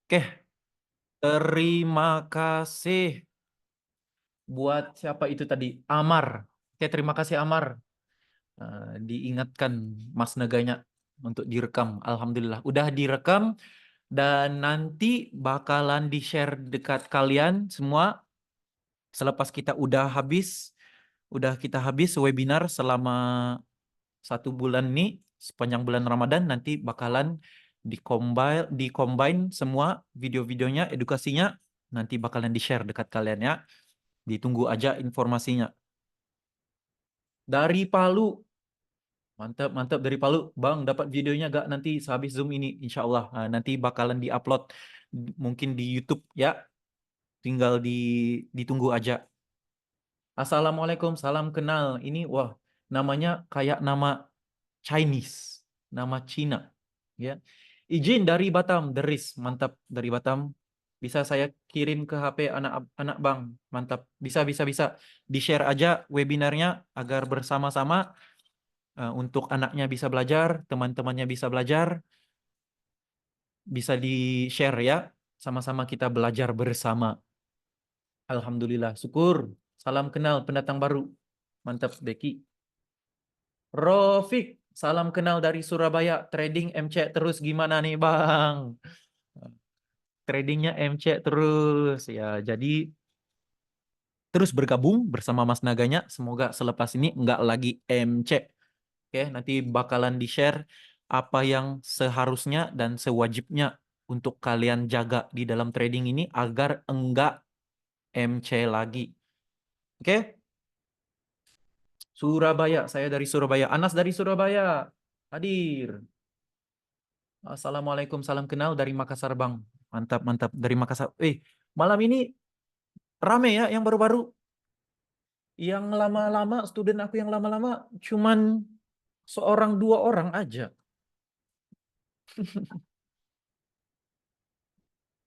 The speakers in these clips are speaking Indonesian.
Oke, terima kasih buat siapa itu tadi? Amar. Oke, terima kasih Amar. Diingatkan Mas Neganya untuk direkam. Alhamdulillah, udah direkam dan nanti bakalan di-share dekat kalian semua selepas kita habis webinar selama 1 bulan nih, sepanjang bulan Ramadan nanti bakalan di-combine semua video-videonya, edukasinya nanti bakalan di-share dekat kalian ya. Ditunggu aja informasinya. Dari Palu, mantap mantap dari Palu, Bang. Dapat videonya gak nanti sehabis Zoom ini? Insya Allah nanti bakalan diupload mungkin di YouTube ya. Tinggal ditunggu aja. Assalamualaikum, salam kenal. Ini wah namanya kayak nama Chinese, nama Cina, ya. Izin dari Batam, Deris, mantap dari Batam. Bisa saya kirim ke HP anak Bang, mantap. Bisa di-share aja webinarnya agar bersama-sama untuk anaknya bisa belajar, teman-temannya bisa belajar, bisa di-share ya. Sama-sama kita belajar bersama. Alhamdulillah, syukur. Salam kenal pendatang baru. Mantap, Becky. Rofik, salam kenal dari Surabaya. Trading MC terus gimana nih Bang? Tradingnya MC terus ya. Jadi terus bergabung bersama Mas Naganya. Semoga selepas ini nggak lagi MC. Oke, nanti bakalan di-share apa yang seharusnya dan sewajibnya untuk kalian jaga di dalam trading ini agar enggak MC lagi. Oke, Surabaya. Saya dari Surabaya. Anas dari Surabaya. Hadir. Assalamualaikum, salam kenal dari Makassar, Bang. Mantap, mantap. Dari Makassar. Malam ini rame ya yang baru-baru. Yang lama-lama, student aku yang lama-lama cuman seorang dua orang aja.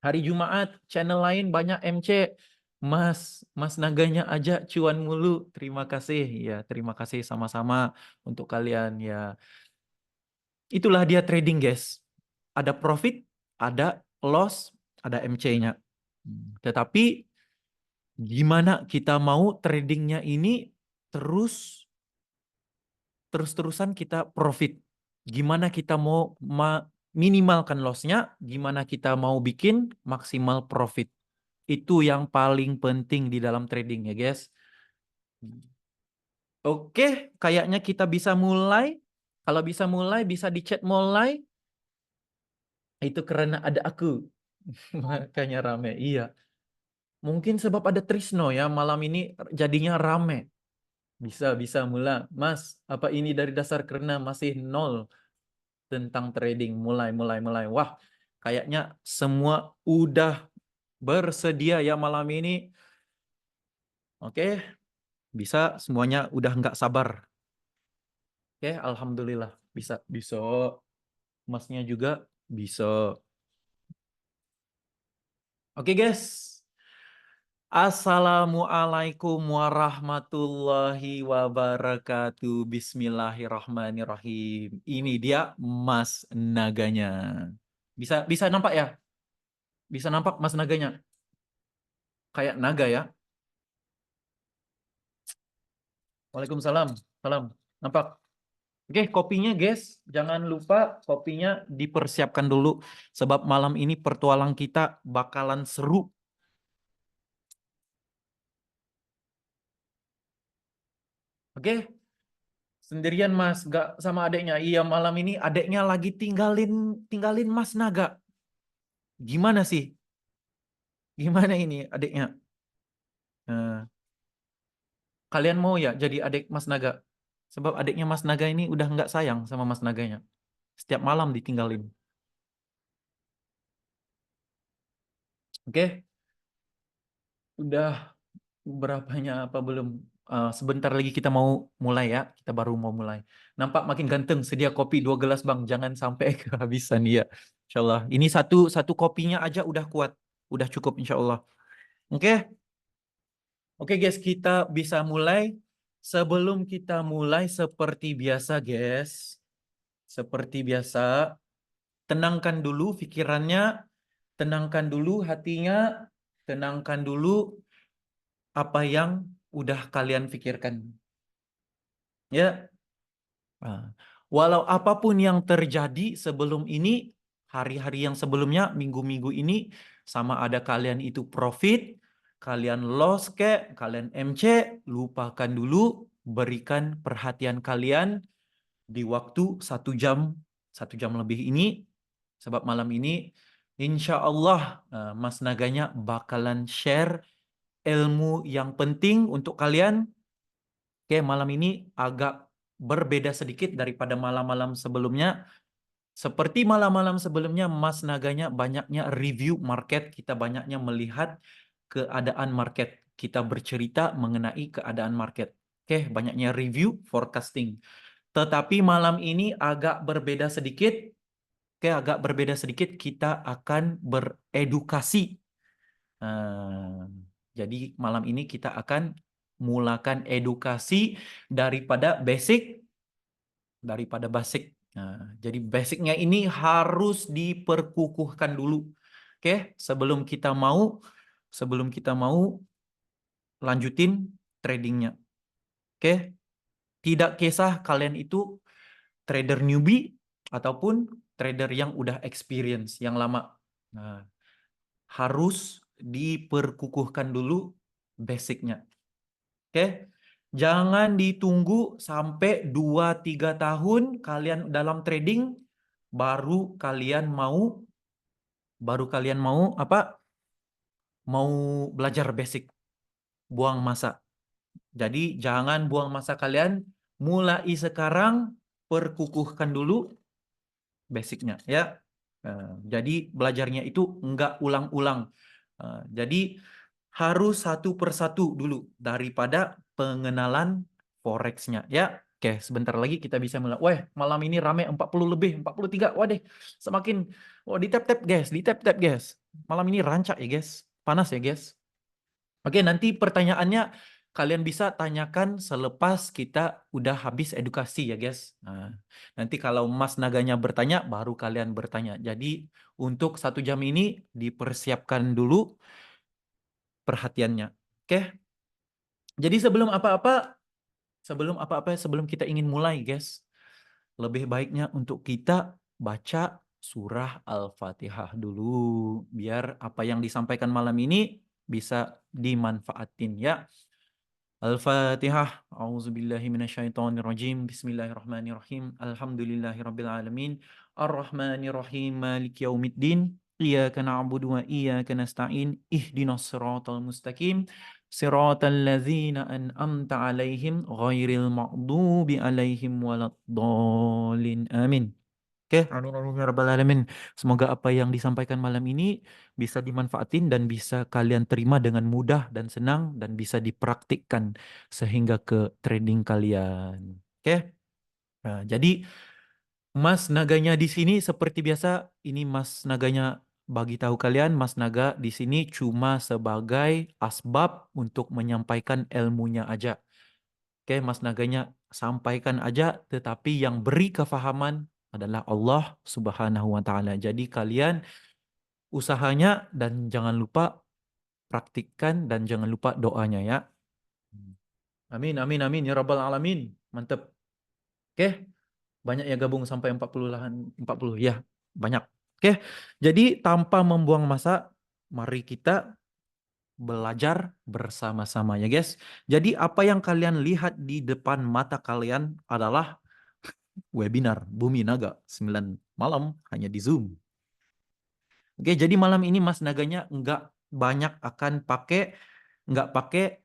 Hari Jumat, channel lain banyak MC. Mas Naganya aja cuan mulu. Terima kasih. Ya, terima kasih sama-sama untuk kalian ya. Itulah dia trading, guys. Ada profit, ada loss, ada MC-nya. Tetapi gimana kita mau tradingnya ini terus terus-terusan kita profit. Gimana kita mau minimalkan loss-nya, gimana kita mau bikin maksimal profit. Itu yang paling penting di dalam trading ya guys. Oke, kayaknya kita bisa mulai. Kalau bisa mulai, bisa di chat mulai. Itu karena ada aku. Makanya rame. Iya. Mungkin sebab ada Trisno ya, malam ini jadinya rame. Bisa mulai. Mas, apa ini dari dasar karena masih nol tentang trading? Mulai. Wah, kayaknya semua udah bersedia ya malam ini. Oke, bisa semuanya udah nggak sabar. Oke, alhamdulillah bisa. Masnya juga bisa. Oke guys, Assalamualaikum warahmatullahi wabarakatuh. Bismillahirrahmanirrahim. Ini dia Mas Naganya. Bisa nampak ya? Bisa nampak Mas Naganya? Kayak naga ya. Waalaikumsalam. Salam. Nampak? Oke, kopinya guys, jangan lupa kopinya dipersiapkan dulu sebab malam ini pertualang kita bakalan seru. Oke, sendirian Mas, gak sama adeknya. Iya, malam ini adeknya lagi tinggalin tinggalin Mas Naga. Gimana sih? Gimana ini adeknya? Eh, Kalian mau ya jadi adek Mas Naga? Sebab adeknya Mas Naga ini udah nggak sayang sama Mas Naganya. Setiap malam ditinggalin. Oke, udah berapanya apa belum? Sebentar lagi kita mau mulai ya. Kita baru mau mulai. Nampak makin ganteng. Sedia kopi 2 gelas Bang. Jangan sampai kehabisan ya. Insya Allah. Ini satu satu kopinya aja udah kuat. Udah cukup insya Allah. Oke. Oke guys, kita bisa mulai. Sebelum kita mulai seperti biasa guys. Seperti biasa. Tenangkan dulu pikirannya. tenangkan dulu hatinya, tenangkan dulu apa yang udah kalian pikirkan. Ya, ah, walau apapun yang terjadi sebelum ini, hari-hari yang sebelumnya, minggu-minggu ini, sama ada kalian itu profit, kalian loss kalian MC, lupakan dulu, berikan perhatian kalian di waktu 1 jam lebih ini, sebab malam ini, insya Allah, Mas Naganya bakalan share ilmu yang penting untuk kalian. Oke, malam ini agak berbeda sedikit daripada malam-malam sebelumnya. Seperti malam-malam sebelumnya, Mas Naganya banyaknya review market, kita banyaknya melihat keadaan market. Kita bercerita mengenai keadaan market. Oke, banyaknya review, forecasting. Tetapi malam ini agak berbeda sedikit. Oke, agak berbeda sedikit. Kita akan beredukasi. Eh, jadi malam ini kita akan mulakan edukasi daripada basic, jadi basicnya ini harus diperkukuhkan dulu. Oke, sebelum kita mau lanjutin tradingnya. Oke, tidak kisah kalian itu trader newbie ataupun trader yang udah experience, yang lama. Nah, harus diperkukuhkan dulu basicnya. Oke. Jangan ditunggu sampai 2-3 tahun kalian dalam trading baru kalian mau apa? Mau belajar basic. Buang masa. Jadi jangan buang masa kalian, mulai sekarang perkukuhkan dulu basicnya ya. Jadi belajarnya itu enggak ulang-ulang. Jadi harus satu persatu dulu daripada pengenalan forex-nya ya. Oke, sebentar lagi kita bisa mulai. Wah, malam ini rame 40 lebih, 43. Waduh, semakin di tap-tap guys, di tap-tap guys. Malam ini rancak ya guys. Panas ya guys. Oke, nanti pertanyaannya kalian bisa tanyakan selepas kita udah habis edukasi ya guys. Nah, nanti kalau Mas Naganya bertanya, baru kalian bertanya. Jadi untuk 1 jam ini dipersiapkan dulu perhatiannya. Oke, jadi sebelum kita ingin mulai guys, lebih baiknya untuk kita baca surah Al-Fatihah dulu. Biar apa yang disampaikan malam ini bisa dimanfaatin ya. Al-Fatihah. A'udzubillahi minasyaitonirrajim. Bismillahirrahmanirrahim. Alhamdulillahirabbil alamin. Arrahmanirrahim. Maliki yaumiddin. Iyyaka na'budu wa iyyaka nasta'in. Ihdinas siratal mustaqim. Siratal ladzina an'amta 'alaihim ghairil maghdubi 'alaihim waladdallin. Amin. Oke, amin amin ya rabbal alamin. Semoga apa yang disampaikan malam ini bisa dimanfaatin dan bisa kalian terima dengan mudah dan senang dan bisa dipraktikkan sehingga ke trading kalian. Oke. Nah, jadi Mas Naganya di sini seperti biasa, ini Mas Naganya bagi tahu kalian, Mas Naga di sini cuma sebagai asbab untuk menyampaikan ilmunya aja. Oke, Mas Naganya sampaikan aja, tetapi yang beri kefahaman adalah Allah Subhanahu wa taala. Jadi kalian usahanya dan jangan lupa praktikkan dan jangan lupa doanya ya. Amin amin amin ya rabbal alamin. Mantap. Oke, banyak ya gabung sampai 40 lahan 40 ya, banyak. Oke. Jadi tanpa membuang masa, mari kita belajar bersama-sama ya guys. Jadi apa yang kalian lihat di depan mata kalian adalah webinar Bumi Naga 9 malam hanya di Zoom. Oke, jadi malam ini Mas Naganya nggak pakai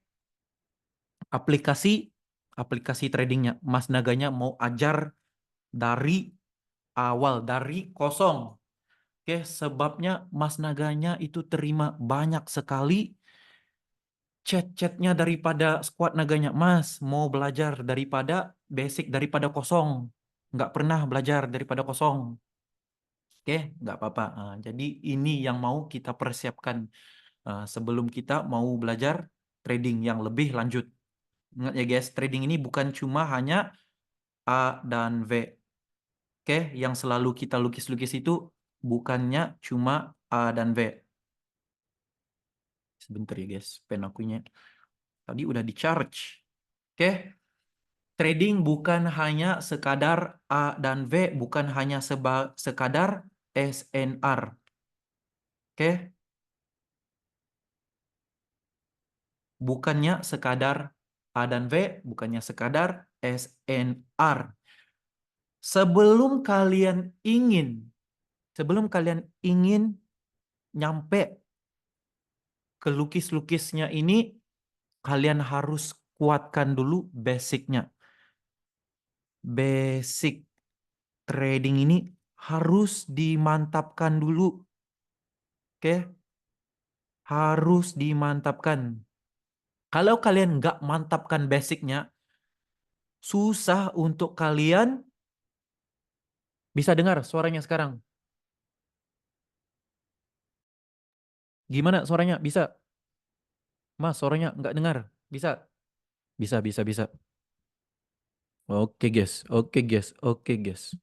aplikasi tradingnya. Mas Naganya mau ajar dari awal, dari kosong. Oke, sebabnya Mas Naganya itu terima banyak sekali chat-chatnya daripada squad Naganya. Mas, mau belajar daripada basic, daripada kosong. Nggak pernah belajar daripada kosong. Oke, nggak apa-apa. Jadi ini yang mau kita persiapkan sebelum kita mau belajar trading yang lebih lanjut. Ingat ya guys, trading ini bukan cuma hanya A dan V. Oke, yang selalu kita lukis-lukis itu bukannya cuma A dan V. Sebentar ya guys, pen akunya. Tadi udah di charge. Oke. Trading bukan hanya sekadar A dan V, bukan hanya sekadar SNR. Oke. Bukannya sekadar A dan V, bukannya sekadar SNR. Sebelum kalian ingin, sebelum kalian ingin nyampe ke lukis-lukisnya ini, kalian harus kuatkan dulu basicnya. Basic trading ini harus dimantapkan dulu. Oke? Harus dimantapkan. Kalau kalian nggak mantapkan basicnya, susah untuk kalian bisa dengar suaranya sekarang. Gimana suaranya? Bisa? Mas, suaranya nggak dengar. Bisa? Bisa, bisa, bisa. Oke, guys. Oke, guys. Oke, guys.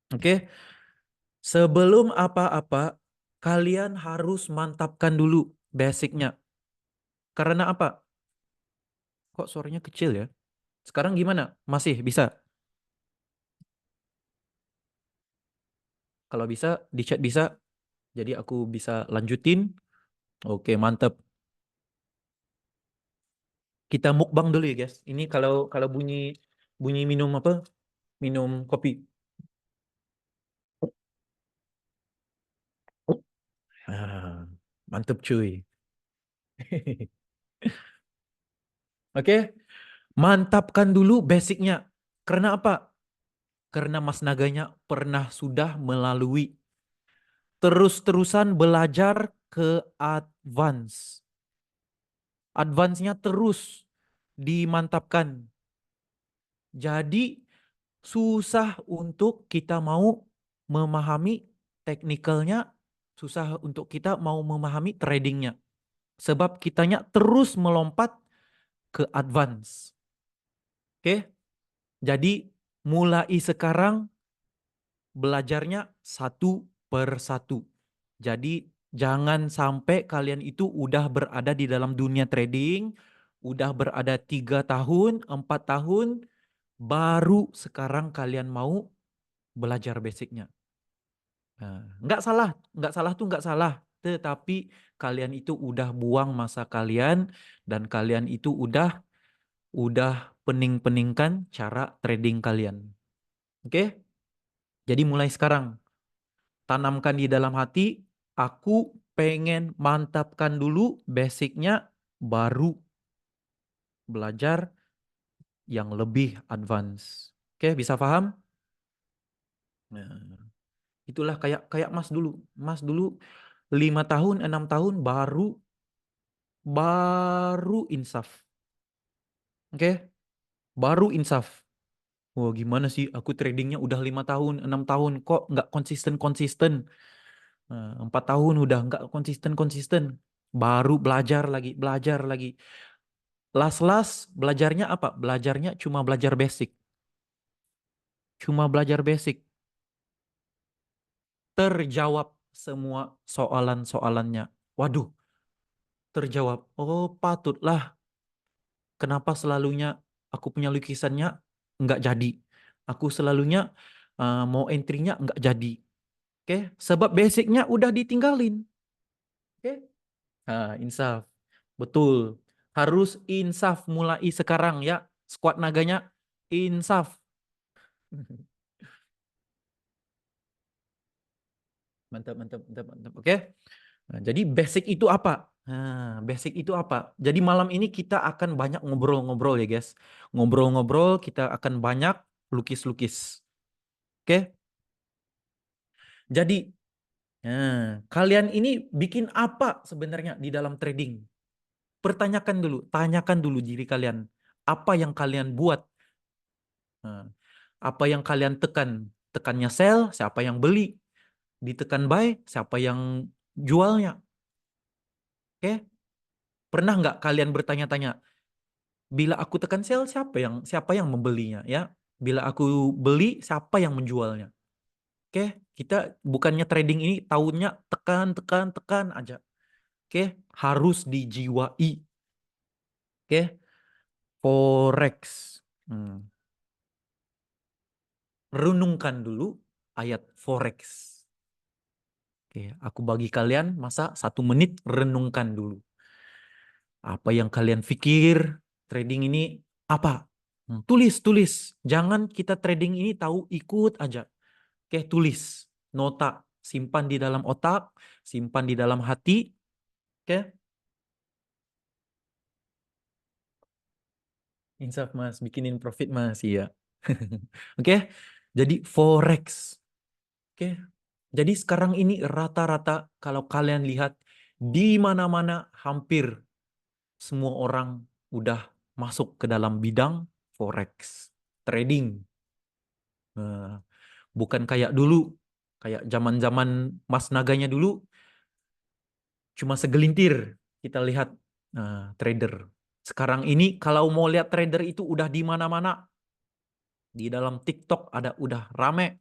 Oke. Sebelum apa-apa, kalian harus mantapkan dulu basicnya. Karena apa? Kok suaranya kecil ya? Sekarang gimana? Masih bisa? Kalau bisa, di chat bisa. Jadi aku bisa lanjutin. Oke, mantap. Kita mukbang dulu ya, guys. Ini kalau kalau bunyi bunyi minum apa? Minum kopi. Ah, mantap cuy. Oke, mantapkan dulu basicnya. Karena apa? Karena Mas Naganya pernah sudah melalui terus-terusan belajar ke advance. Advance-nya terus dimantapkan. Jadi susah untuk kita mau memahami teknikalnya, susah untuk kita mau memahami tradingnya. Sebab kitanya terus melompat ke advance. Oke? Jadi mulai sekarang belajarnya satu per satu. Jadi jangan sampai kalian itu udah berada di dalam dunia trading, udah berada 3 tahun, 4 tahun, baru sekarang kalian mau belajar basicnya. Nah, nggak salah tuh nggak salah. Tetapi kalian itu udah buang masa kalian dan kalian itu udah pening-peningkan cara trading kalian. Oke? Jadi mulai sekarang tanamkan di dalam hati, aku pengen mantapkan dulu basicnya, baru belajar yang lebih advance. Oke, bisa paham? Nah, itulah kayak kayak Mas dulu. Mas dulu 5 tahun, 6 tahun baru insaf. Oke, baru insaf. Wah, gimana sih? Aku tradingnya udah 5 tahun, 6 tahun, kok nggak konsisten-konsisten? 4 tahun udah nggak konsisten-konsisten. Baru belajar lagi, belajar lagi. Las-las belajarnya apa? Belajarnya cuma belajar basic. Cuma belajar basic. Terjawab semua soalan-soalannya. Waduh, terjawab. Oh, patutlah. Kenapa selalunya aku punya lukisannya nggak jadi? Aku selalunya mau entry-nya nggak jadi. Oke, sebab basicnya udah ditinggalin. Oke, insaf. Betul. Harus insaf mulai sekarang ya. Squad naganya insaf. Mantap, mantap, mantap, mantap. Oke. Nah, jadi basic itu apa? Basic itu apa? Jadi malam ini kita akan banyak ngobrol-ngobrol ya, guys. Ngobrol-ngobrol, kita akan banyak lukis-lukis. Oke? Jadi, kalian ini bikin apa sebenarnya di dalam trading? Pertanyakan dulu, tanyakan dulu diri kalian. Apa yang kalian buat? Nah, apa yang kalian tekan? Tekannya sell, siapa yang beli? Ditekan buy, siapa yang jualnya? Oke? Pernah nggak kalian bertanya-tanya, bila aku tekan sell, siapa yang membelinya ya? Bila aku beli, siapa yang menjualnya? Oke, kita bukannya trading ini tahunnya tekan, tekan, tekan aja. Oke, harus dijiwai. Oke, forex. Hmm. Renungkan dulu ayat forex. Oke, aku bagi kalian masa 1 menit renungkan dulu. Apa yang kalian pikir trading ini apa? Tulis, tulis. Jangan kita trading ini tahu ikut aja. Oke, tulis. Nota. Simpan di dalam otak. Simpan di dalam hati. Oke. Insaf mas. Bikinin profit mas. Iya. Oke. Jadi forex. Oke. Jadi sekarang ini rata-rata kalau kalian lihat di mana-mana hampir semua orang udah masuk ke dalam bidang forex trading. Nah, bukan kayak dulu, kayak zaman-zaman Mas Naganya dulu, cuma segelintir kita lihat trader. Sekarang ini kalau mau lihat trader itu udah di mana-mana. Di dalam TikTok ada udah rame,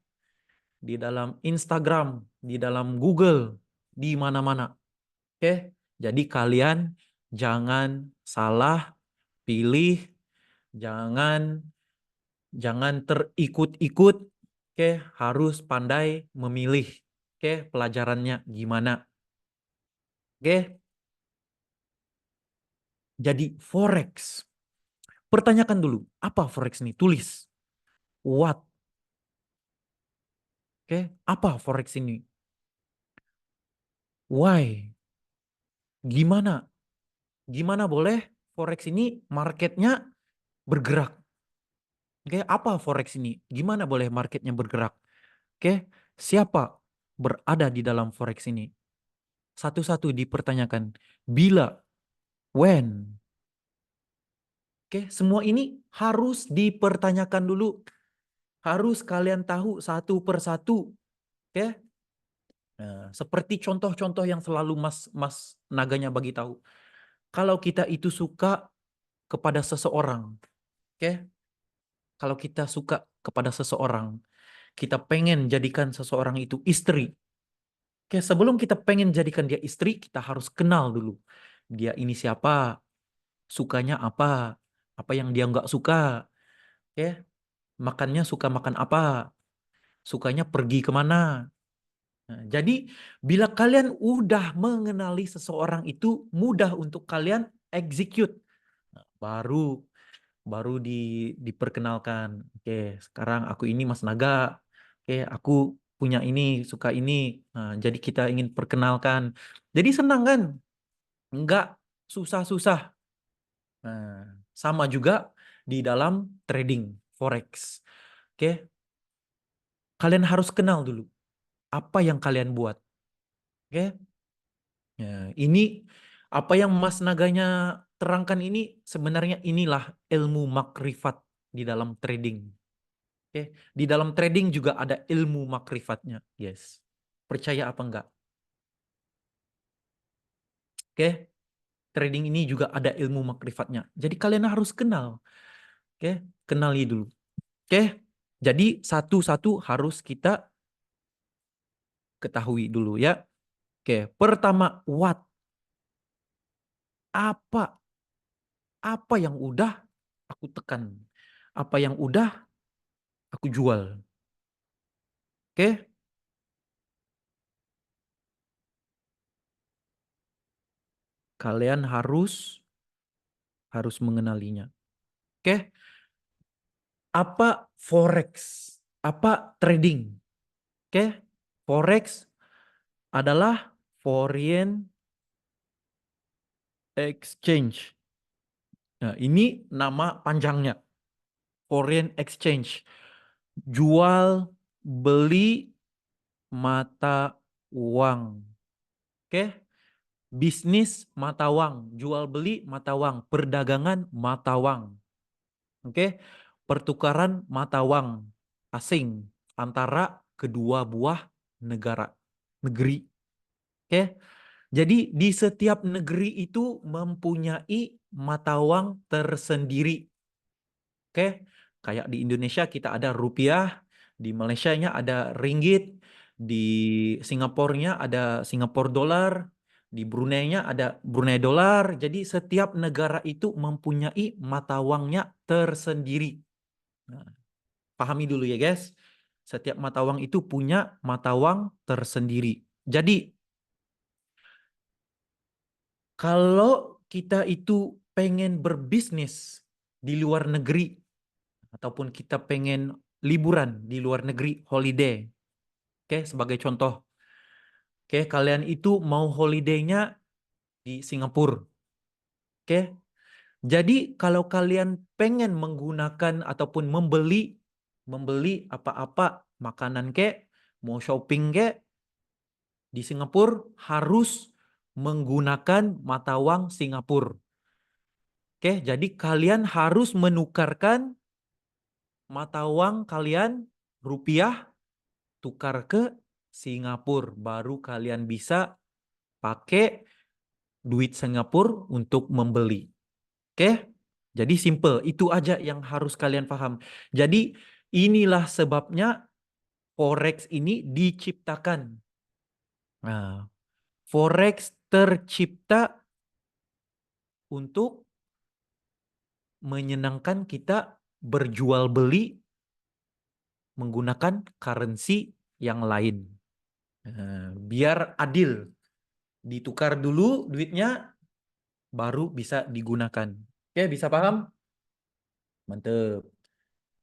di dalam Instagram, di dalam Google, di mana-mana. Oke, jadi kalian jangan salah pilih, jangan jangan terikut-ikut. Oke, harus pandai memilih. Oke, pelajarannya gimana? Oke, jadi forex. Pertanyakan dulu, apa forex ini? Tulis. What? Oke, apa forex ini? Why? Gimana? Gimana boleh forex ini marketnya bergerak? Oke, apa forex ini? Gimana boleh marketnya bergerak? Oke, siapa berada di dalam forex ini? Satu-satu dipertanyakan. Bila, when. Oke, semua ini harus dipertanyakan dulu. Harus kalian tahu satu persatu. Oke, nah, seperti contoh-contoh yang selalu Mas Naganya bagi tahu. Kalau kita itu suka kepada seseorang, oke? Kalau kita suka kepada seseorang, kita pengen jadikan seseorang itu istri. Oke, sebelum kita pengen jadikan dia istri, kita harus kenal dulu. Dia ini siapa, sukanya apa yang dia nggak suka, oke? Makannya suka makan apa, sukanya pergi kemana. Nah, jadi bila kalian udah mengenali seseorang itu mudah untuk kalian execute. Nah, baru diperkenalkan. Oke, sekarang aku ini Mas Naga. Oke, aku punya ini, suka ini. Nah, jadi kita ingin perkenalkan. Jadi senang kan? Enggak susah-susah. Nah, sama juga di dalam trading forex. Oke, kalian harus kenal dulu apa yang kalian buat. Oke. Ya, ini apa yang Mas Naganya terangkan ini sebenarnya inilah ilmu makrifat di dalam trading. Oke, di dalam trading juga ada ilmu makrifatnya. Yes. Percaya apa enggak? Oke, trading ini juga ada ilmu makrifatnya. Jadi kalian harus kenal. Oke, kenali dulu. Oke. Jadi satu-satu harus kita ketahui dulu ya. Oke, pertama what? Apa apa yang udah aku tekan? Apa yang udah aku jual? Oke, kalian harus mengenalinya. Oke, apa forex? Apa trading? Oke, forex adalah foreign exchange. Nah, ini nama panjangnya. Foreign exchange. Jual beli mata uang. Oke, bisnis mata uang, jual beli mata uang, perdagangan mata uang. Oke, pertukaran mata uang asing antara kedua buah negara, negeri. Oke, jadi di setiap negeri itu mempunyai mata uang tersendiri. Oke, kayak di Indonesia kita ada rupiah, di Malaysia nya ada ringgit, Di Singapurnya ada Singapore dolar, di Brunei-nya ada Brunei dolar. Jadi setiap negara itu mempunyai mata uangnya tersendiri. Nah, pahami dulu ya guys. Setiap mata uang itu punya mata uang tersendiri. Jadi kalau kita itu pengen berbisnis di luar negeri ataupun kita pengen liburan di luar negeri, holiday. Oke, sebagai contoh. Oke, kalian itu mau holiday-nya di Singapura. Oke. Jadi kalau kalian pengen menggunakan ataupun membeli apa-apa makanan mau shopping di Singapura harus menggunakan mata uang Singapura. Oke, jadi kalian harus menukarkan mata uang kalian rupiah tukar ke Singapura baru kalian bisa pakai duit Singapura untuk membeli. Oke? Jadi simple, itu aja yang harus kalian paham. Jadi inilah sebabnya forex ini diciptakan. Nah, forex tercipta untuk menyenangkan kita berjual beli menggunakan currency yang lain. Biar adil. Ditukar dulu duitnya baru bisa digunakan. Oke, bisa paham? Mantep.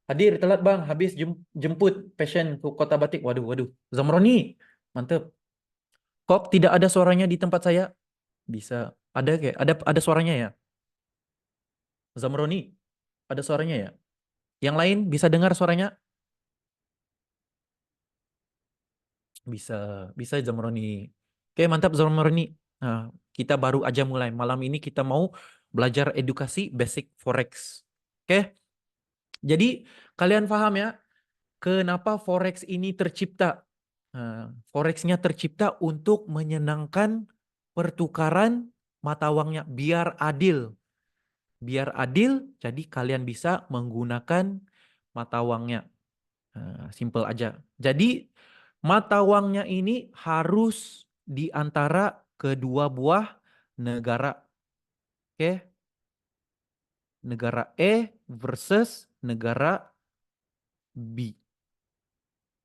Hadir telat bang, habis jemput passion ke Kota Batik. Waduh, waduh. Zamroni, mantep. Kok tidak ada suaranya di tempat saya? Bisa. Ada kayak, ada suaranya ya? Zamroni, ada suaranya ya? Yang lain bisa dengar suaranya? Bisa, bisa Zamroni. Oke, mantap Zamroni. Nah, kita baru aja mulai. Malam ini kita mau belajar edukasi basic forex. Oke, jadi kalian paham ya? Kenapa forex ini tercipta? Forexnya tercipta untuk menyenangkan pertukaran mata uangnya biar adil. Biar adil, jadi kalian bisa menggunakan mata uangnya. Simple aja. Jadi mata uangnya ini harus di antara kedua buah negara. Oke, negara E versus negara B.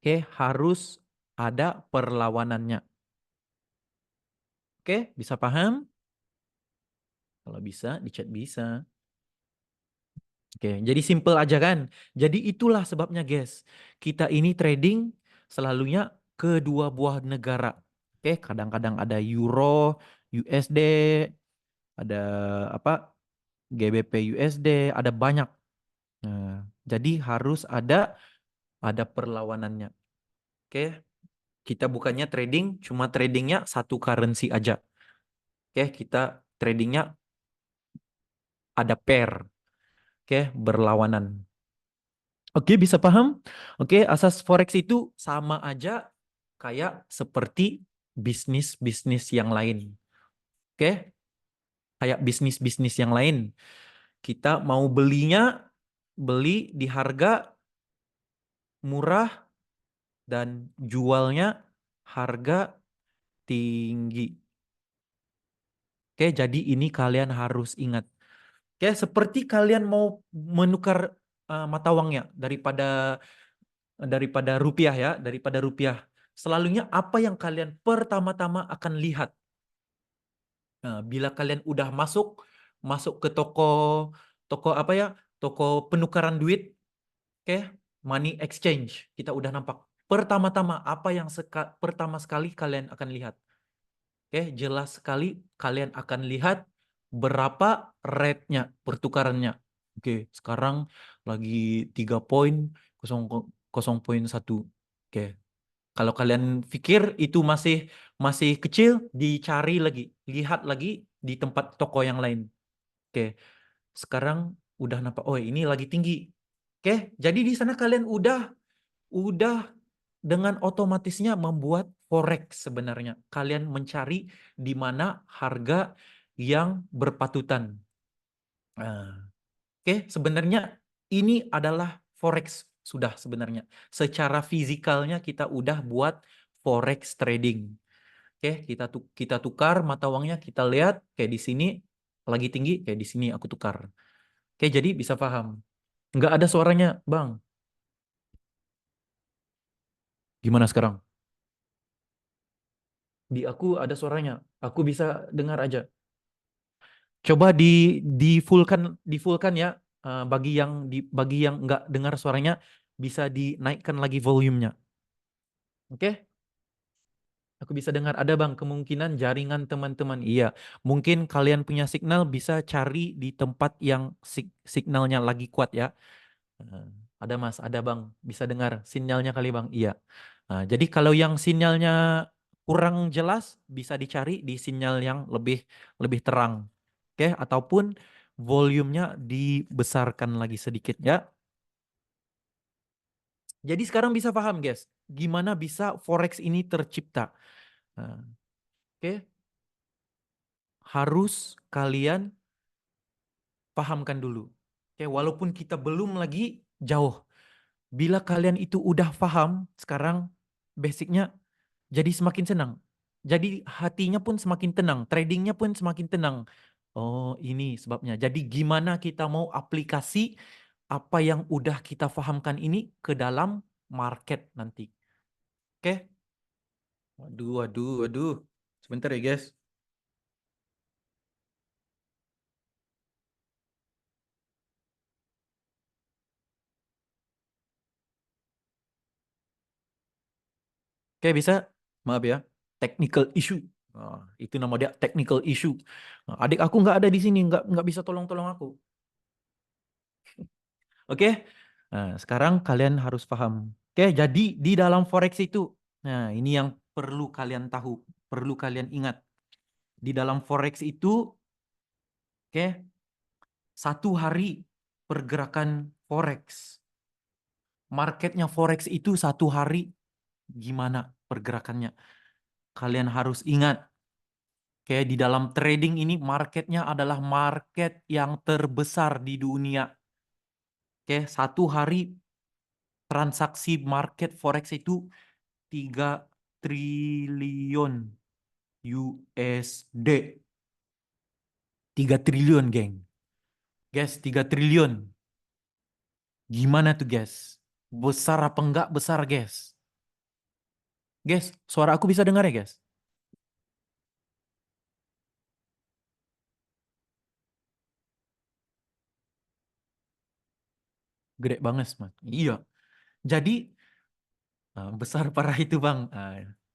Oke, harus ada perlawanannya. Oke, bisa paham? Kalau bisa, di chat bisa. Oke, jadi simple aja kan. Jadi itulah sebabnya guys. Kita ini trading selalunya kedua buah negara. Oke, kadang-kadang ada Euro, USD, ada apa? GBP USD, ada banyak. Nah, jadi harus ada perlawanannya. Oke, kita bukannya trading, cuma tradingnya satu currency aja. Oke, kita tradingnya ada pair. Oke, berlawanan. Oke, bisa paham? Oke, asas forex itu sama aja kayak seperti bisnis-bisnis yang lain. Oke, kayak bisnis-bisnis yang lain. Kita mau beli di harga murah dan jualnya harga tinggi. Oke, jadi ini kalian harus ingat. Oke, seperti kalian mau menukar mata uangnya daripada rupiah ya, daripada rupiah. Selalunya apa yang kalian pertama-tama akan lihat? Nah, bila kalian udah masuk ke toko toko apa ya? Toko penukaran duit, oke, money exchange. Kita udah nampak. Pertama-tama apa yang pertama sekali kalian akan lihat? Oke, jelas sekali kalian akan lihat berapa rate-nya, pertukarannya. Oke, sekarang lagi 3,0,1. Oke, kalau kalian pikir itu masih masih kecil, dicari lagi, lihat lagi di tempat toko yang lain. Oke, sekarang udah nampak, oh ini lagi tinggi. Oke, jadi di sana kalian udah dengan otomatisnya membuat forex sebenarnya. Kalian mencari di mana harga yang berpatutan. Nah, oke, sebenarnya ini adalah forex sudah sebenarnya. Secara fizikalnya kita udah buat forex trading. Oke, kita tukar mata uangnya, kita lihat kayak di sini lagi tinggi, kayak di sini aku tukar. Oke, jadi bisa paham. Nggak ada suaranya, Bang. Gimana sekarang? Di aku ada suaranya. Aku bisa dengar aja. Coba di fullkan ya. Bagi yang nggak dengar suaranya bisa dinaikkan lagi volumenya. Oke? Aku bisa dengar ada Bang kemungkinan jaringan teman-teman. Iya, mungkin kalian punya signal bisa cari di tempat yang signalnya lagi kuat ya. Nah, ada Mas, ada Bang, bisa dengar sinyalnya kali Bang. Iya. Nah, jadi kalau yang sinyalnya kurang jelas bisa dicari di sinyal yang lebih lebih terang. Oke, ataupun volumenya dibesarkan lagi sedikit ya. Jadi sekarang bisa paham guys, gimana bisa forex ini tercipta. Nah, oke, harus kalian pahamkan dulu. Oke, walaupun kita belum lagi jauh. Bila kalian itu udah paham sekarang basicnya, jadi semakin senang. Jadi hatinya pun semakin tenang, tradingnya pun semakin tenang. Oh, ini sebabnya. Jadi gimana kita mau aplikasi apa yang udah kita pahamkan ini ke dalam market nanti. Oke? Waduh, waduh, waduh. Sebentar ya, guys. Oke, bisa? Maaf ya. Technical issue. Itu nama dia technical issue. Adik aku nggak ada di sini, nggak bisa tolong-tolong aku. Oke? Nah, sekarang kalian harus paham. Oke, jadi di dalam forex itu, nah ini yang perlu kalian tahu, perlu kalian ingat. Di dalam forex itu, oke, satu hari pergerakan forex, marketnya forex itu satu hari gimana pergerakannya. Kalian harus ingat, oke, di dalam trading ini marketnya adalah market yang terbesar di dunia. Oke, satu hari transaksi market forex itu 3 triliun USD. 3 triliun, geng. Guys, 3 triliun. Gimana tuh, guys? Besar apa enggak besar, guys? Guys, suara aku bisa dengar ya, guys? Gede banget, Mas. Iya. Jadi, besar parah itu, Bang.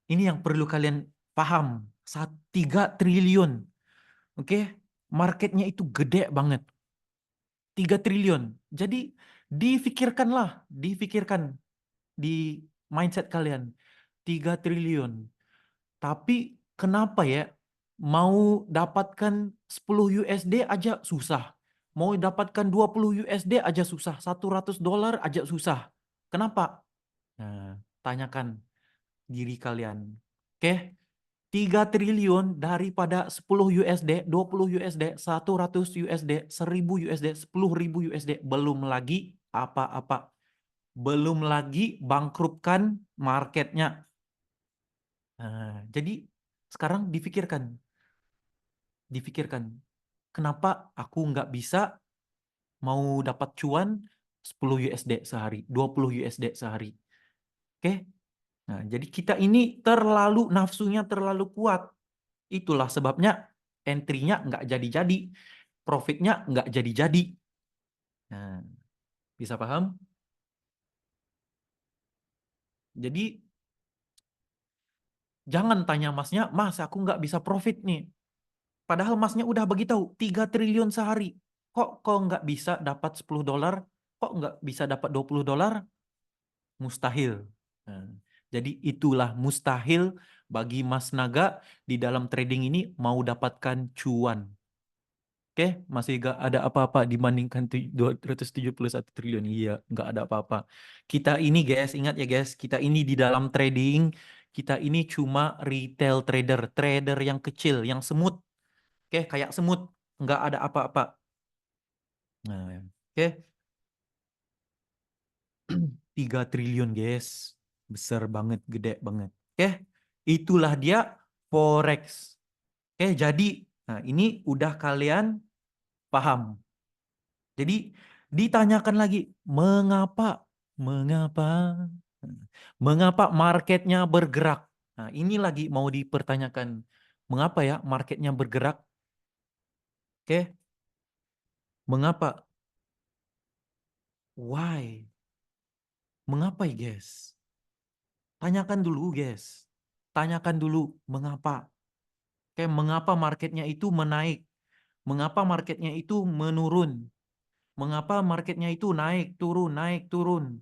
Ini yang perlu kalian paham. 3 triliun. Oke? Marketnya itu gede banget. 3 triliun. Jadi, difikirkan di mindset kalian. 3 triliun. Tapi kenapa ya mau dapatkan 10 USD aja susah. Mau dapatkan 20 USD aja susah. $100 aja susah. Kenapa? Nah, tanyakan diri kalian. Oke? 3 triliun daripada 10 USD, 20 USD, 100 USD, 1000 USD, 10.000 USD. Belum lagi apa-apa. Belum lagi bangkrutkan marketnya. Jadi sekarang difikirkan, kenapa aku nggak bisa mau dapat cuan 10 USD sehari, 20 USD sehari. Oke? Nah, jadi kita ini nafsunya terlalu kuat. Itulah sebabnya entry-nya nggak jadi-jadi, profitnya nggak jadi-jadi. Nah, bisa paham? Jadi jangan tanya masnya, mas aku nggak bisa profit nih. Padahal masnya udah bagi tahu 3 triliun sehari. Kok nggak bisa dapat $10? Kok nggak bisa dapat $20? Mustahil. Nah, jadi itulah mustahil bagi Mas Naga di dalam trading ini mau dapatkan cuan. Oke, masih gak ada apa-apa dibandingkan 271 triliun. Iya, nggak ada apa-apa. Kita ini guys, ingat ya guys, kita ini di dalam trading, kita ini cuma retail trader, trader yang kecil, yang semut. Oke, kayak semut, nggak ada apa-apa. Nah, oke, 3 triliun guys, besar banget, gede banget. Oke, itulah dia forex. Oke, jadi nah ini udah kalian paham. Jadi ditanyakan lagi, mengapa? Mengapa? Mengapa marketnya bergerak? Nah, ini lagi mau dipertanyakan. Mengapa ya marketnya bergerak? Oke, mengapa? Why? Mengapa ya, guys? Tanyakan dulu, guys. Tanyakan dulu mengapa. Oke, mengapa marketnya itu menaik? Mengapa marketnya itu menurun? Mengapa marketnya itu naik, turun, naik, turun?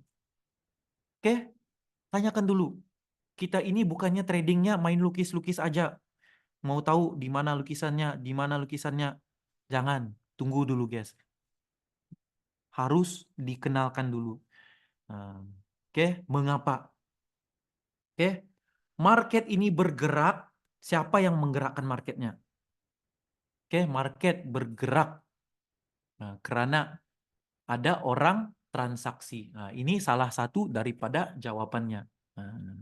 Oke, tanyakan dulu. Kita ini bukannya tradingnya main lukis-lukis aja. Mau tahu di mana lukisannya, di mana lukisannya. Jangan, tunggu dulu guys. Harus dikenalkan dulu. Nah, oke, mengapa? Oke, market ini bergerak. Siapa yang menggerakkan marketnya? Oke, market bergerak. Nah, karena ada orang transaksi. Nah, ini salah satu daripada jawabannya. Nah,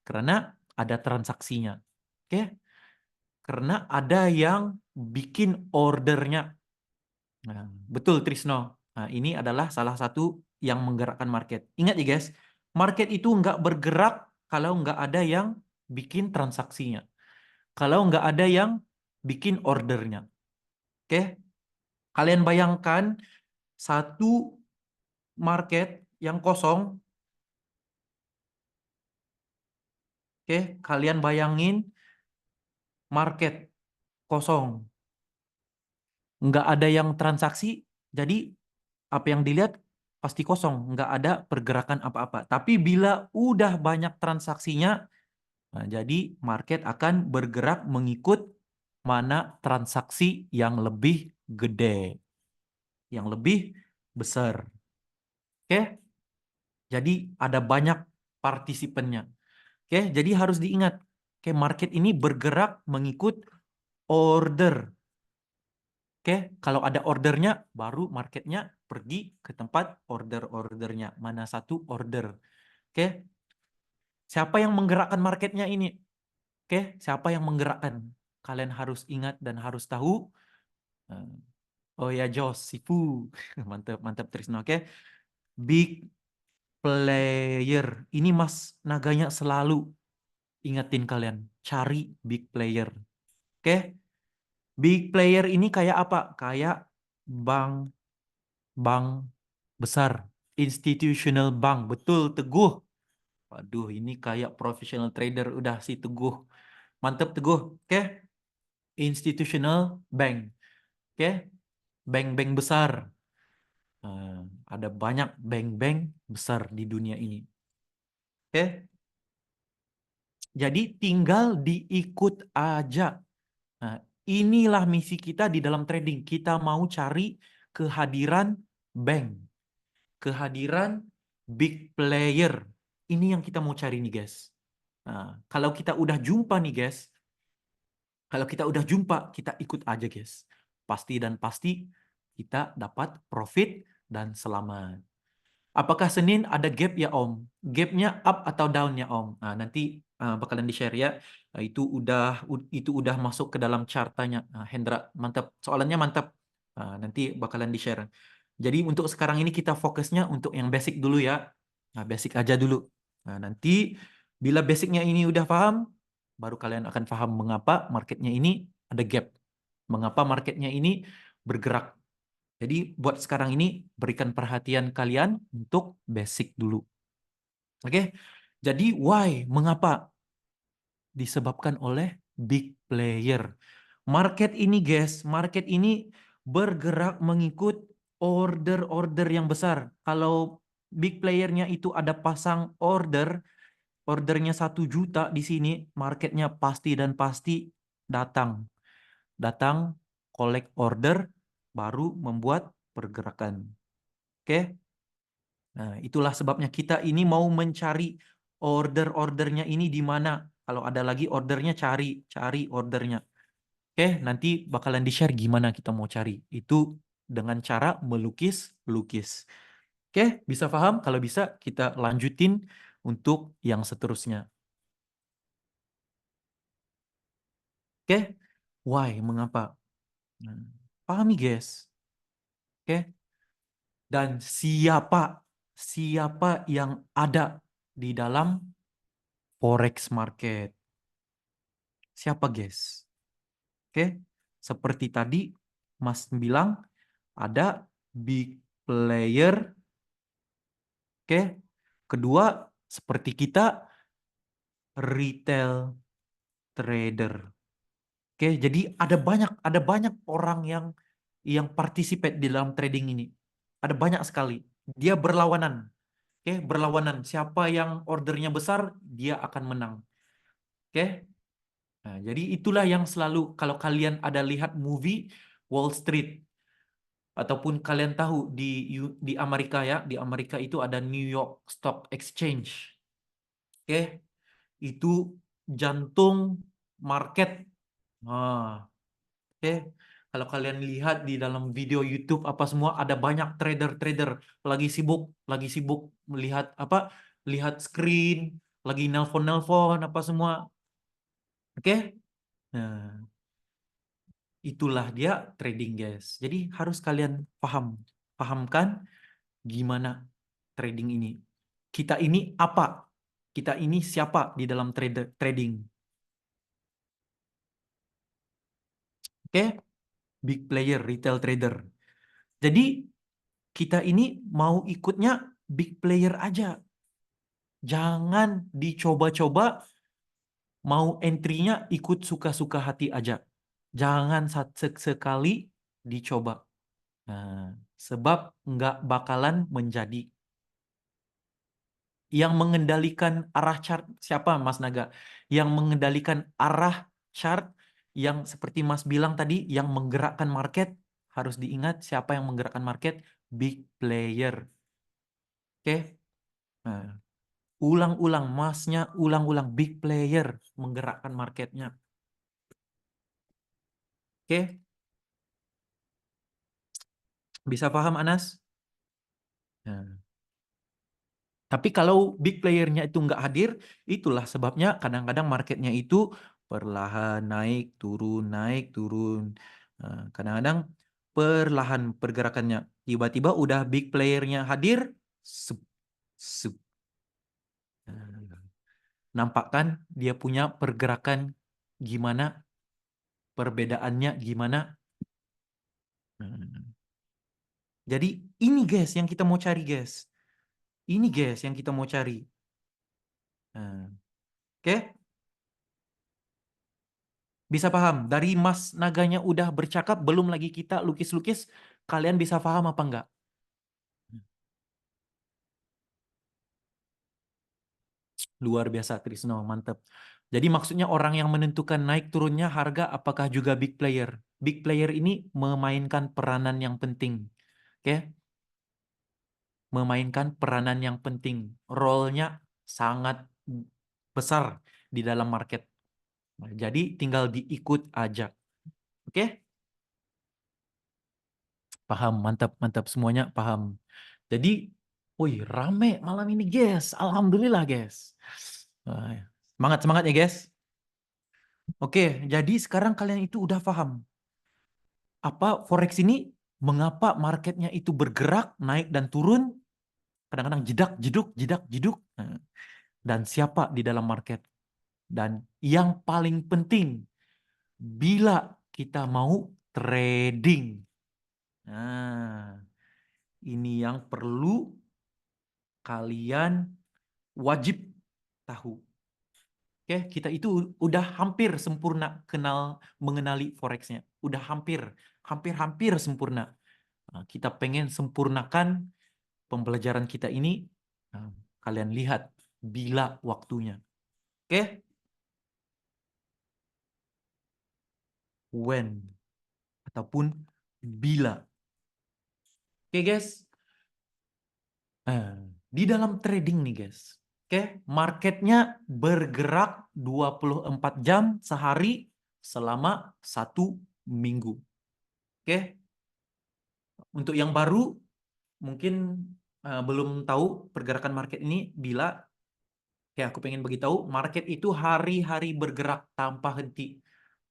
karena ada transaksinya. Oke, karena ada yang bikin ordernya. Nah, betul Trisno. Nah, ini adalah salah satu yang menggerakkan market. Ingat ya guys, market itu nggak bergerak kalau nggak ada yang bikin transaksinya. Kalau nggak ada yang bikin ordernya. Oke, kalian bayangkan satu market yang kosong. Oke, kalian bayangin market kosong. Nggak ada yang transaksi, jadi apa yang dilihat pasti kosong, nggak ada pergerakan apa-apa. Tapi bila udah banyak transaksinya, nah, jadi market akan bergerak mengikut mana transaksi yang lebih gede, yang lebih besar. Oke, jadi ada banyak partisipannya. Oke, jadi harus diingat, oke, market ini bergerak mengikut order. Oke, kalau ada ordernya, baru marketnya pergi ke tempat order-ordernya. Mana satu order. Oke, siapa yang menggerakkan marketnya ini? Oke, siapa yang menggerakkan? Kalian harus ingat dan harus tahu. Eh, Oh ya, Jos, Sifu. Mantap, mantap Trisno. Oke, big player. Ini Mas Naganya selalu ingetin kalian. Cari big player. Oke, big player ini kayak apa? Kayak bank bank besar, institutional bank. Betul, Teguh. Waduh, ini kayak professional trader udah si Teguh. Mantep Teguh. Oke, institutional bank. Oke, bank-bank besar. Eh, ada banyak bank-bank besar di dunia ini. Oke, jadi tinggal diikut aja. Nah, inilah misi kita di dalam trading. Kita mau cari kehadiran bank, kehadiran big player. Ini yang kita mau cari nih, guys. Nah, kalau kita udah jumpa nih, guys, kalau kita udah jumpa, kita ikut aja, guys. Pasti dan pasti kita dapat profit dan selamat. Apakah Senin ada gap ya Om? Gapnya up atau down ya Om? Nah, nanti bakalan di-share ya. Itu udah masuk ke dalam chartanya. Nah, Hendra, mantap. Soalannya mantap. Nanti bakalan di-share. Jadi untuk sekarang ini kita fokusnya untuk yang basic dulu ya. Nah, basic aja dulu. Nah, nanti bila basicnya ini udah paham, baru kalian akan paham mengapa marketnya ini ada gap. Mengapa marketnya ini bergerak. Jadi buat sekarang ini berikan perhatian kalian untuk basic dulu. Oke? Jadi why? Mengapa? Disebabkan oleh big player. Market ini guys, market ini bergerak mengikut order-order yang besar. Kalau big playernya itu ada pasang order, ordernya 1 juta di sini, marketnya pasti dan pasti datang. Datang, collect order, baru membuat pergerakan. Oke? Nah, itulah sebabnya kita ini mau mencari order-ordernya ini di mana. Kalau ada lagi ordernya, cari ordernya. Oke, nanti bakalan di-share gimana kita mau cari. Itu dengan cara melukis-lukis. Oke, bisa paham? Kalau bisa kita lanjutin untuk yang seterusnya. Oke? Why? Mengapa? Nah, pahami guys. Oke? Dan siapa yang ada di dalam forex market? Siapa guys? Oke? Seperti tadi Mas bilang ada big player. Oke? Kedua, seperti kita retail trader. Oke, jadi ada banyak orang yang participate di dalam trading ini. Ada banyak sekali. Dia berlawanan. Oke, berlawanan. Siapa yang ordernya besar, dia akan menang. Oke? Nah, jadi itulah yang selalu kalau kalian ada lihat movie Wall Street ataupun kalian tahu di Amerika ya, di Amerika itu ada New York Stock Exchange. Oke? Itu jantung market. Nah, oke, kalau kalian lihat di dalam video YouTube apa semua ada banyak trader-trader lagi sibuk melihat apa? Lihat screen, lagi nelpon-nelpon apa semua. Oke? Nah, itulah dia trading, guys. Jadi harus kalian pahamkan gimana trading ini. Kita ini apa? Kita ini siapa di dalam trading? Oke? Big player, retail trader. Jadi kita ini mau ikutnya big player aja. Jangan dicoba-coba mau entry-nya ikut suka-suka hati aja. Jangan sekali dicoba. Nah, sebab nggak bakalan menjadi. Yang mengendalikan arah chart siapa, Mas Naga? Yang mengendalikan arah chart yang seperti Mas bilang tadi, yang menggerakkan market, harus diingat siapa yang menggerakkan market? Big player. Oke? Nah, ulang-ulang, Masnya ulang-ulang, big player menggerakkan marketnya. Oke? Bisa paham, Anas? Nah, tapi kalau big playernya itu nggak hadir, itulah sebabnya kadang-kadang marketnya itu perlahan naik, turun, naik, turun. Nah, kadang-kadang perlahan pergerakannya. Tiba-tiba udah big playernya hadir, sup, sup. Nah, nampak kan dia punya pergerakan gimana, perbedaannya gimana. Nah, jadi ini guys yang kita mau cari guys. Ini guys yang kita mau cari. Nah, oke? Bisa paham? Dari Mas Naganya udah bercakap, belum lagi kita lukis-lukis, kalian bisa paham apa enggak? Luar biasa, Trisno, mantep. Jadi maksudnya orang yang menentukan naik turunnya harga apakah juga big player? Big player ini memainkan peranan yang penting. Oke? Memainkan peranan yang penting. Role-nya sangat besar di dalam market. Nah, jadi tinggal diikut aja. Oke? Paham, mantap, mantap semuanya paham. Jadi, wih, rame malam ini, guys. Alhamdulillah, guys. Wah, semangat, semangat ya, guys. Oke, jadi sekarang kalian itu udah paham apa forex ini, mengapa marketnya itu bergerak, naik dan turun, kadang-kadang jedak, jeduk, jedak, jeduk. Nah, dan siapa di dalam market. Dan yang paling penting, bila kita mau trading. Nah, ini yang perlu kalian wajib tahu. Oke, kita itu udah hampir sempurna mengenali forexnya. Udah hampir sempurna. Nah, kita pengen sempurnakan pembelajaran kita ini. Nah, kalian lihat bila waktunya. Oke, when ataupun bila. Oke, guys. Eh, di dalam trading nih, guys. Oke, marketnya bergerak 24 jam sehari selama 1 minggu. Oke, untuk yang baru mungkin belum tahu pergerakan market ini bila, ya aku pengen beritahu, market itu hari-hari bergerak tanpa henti.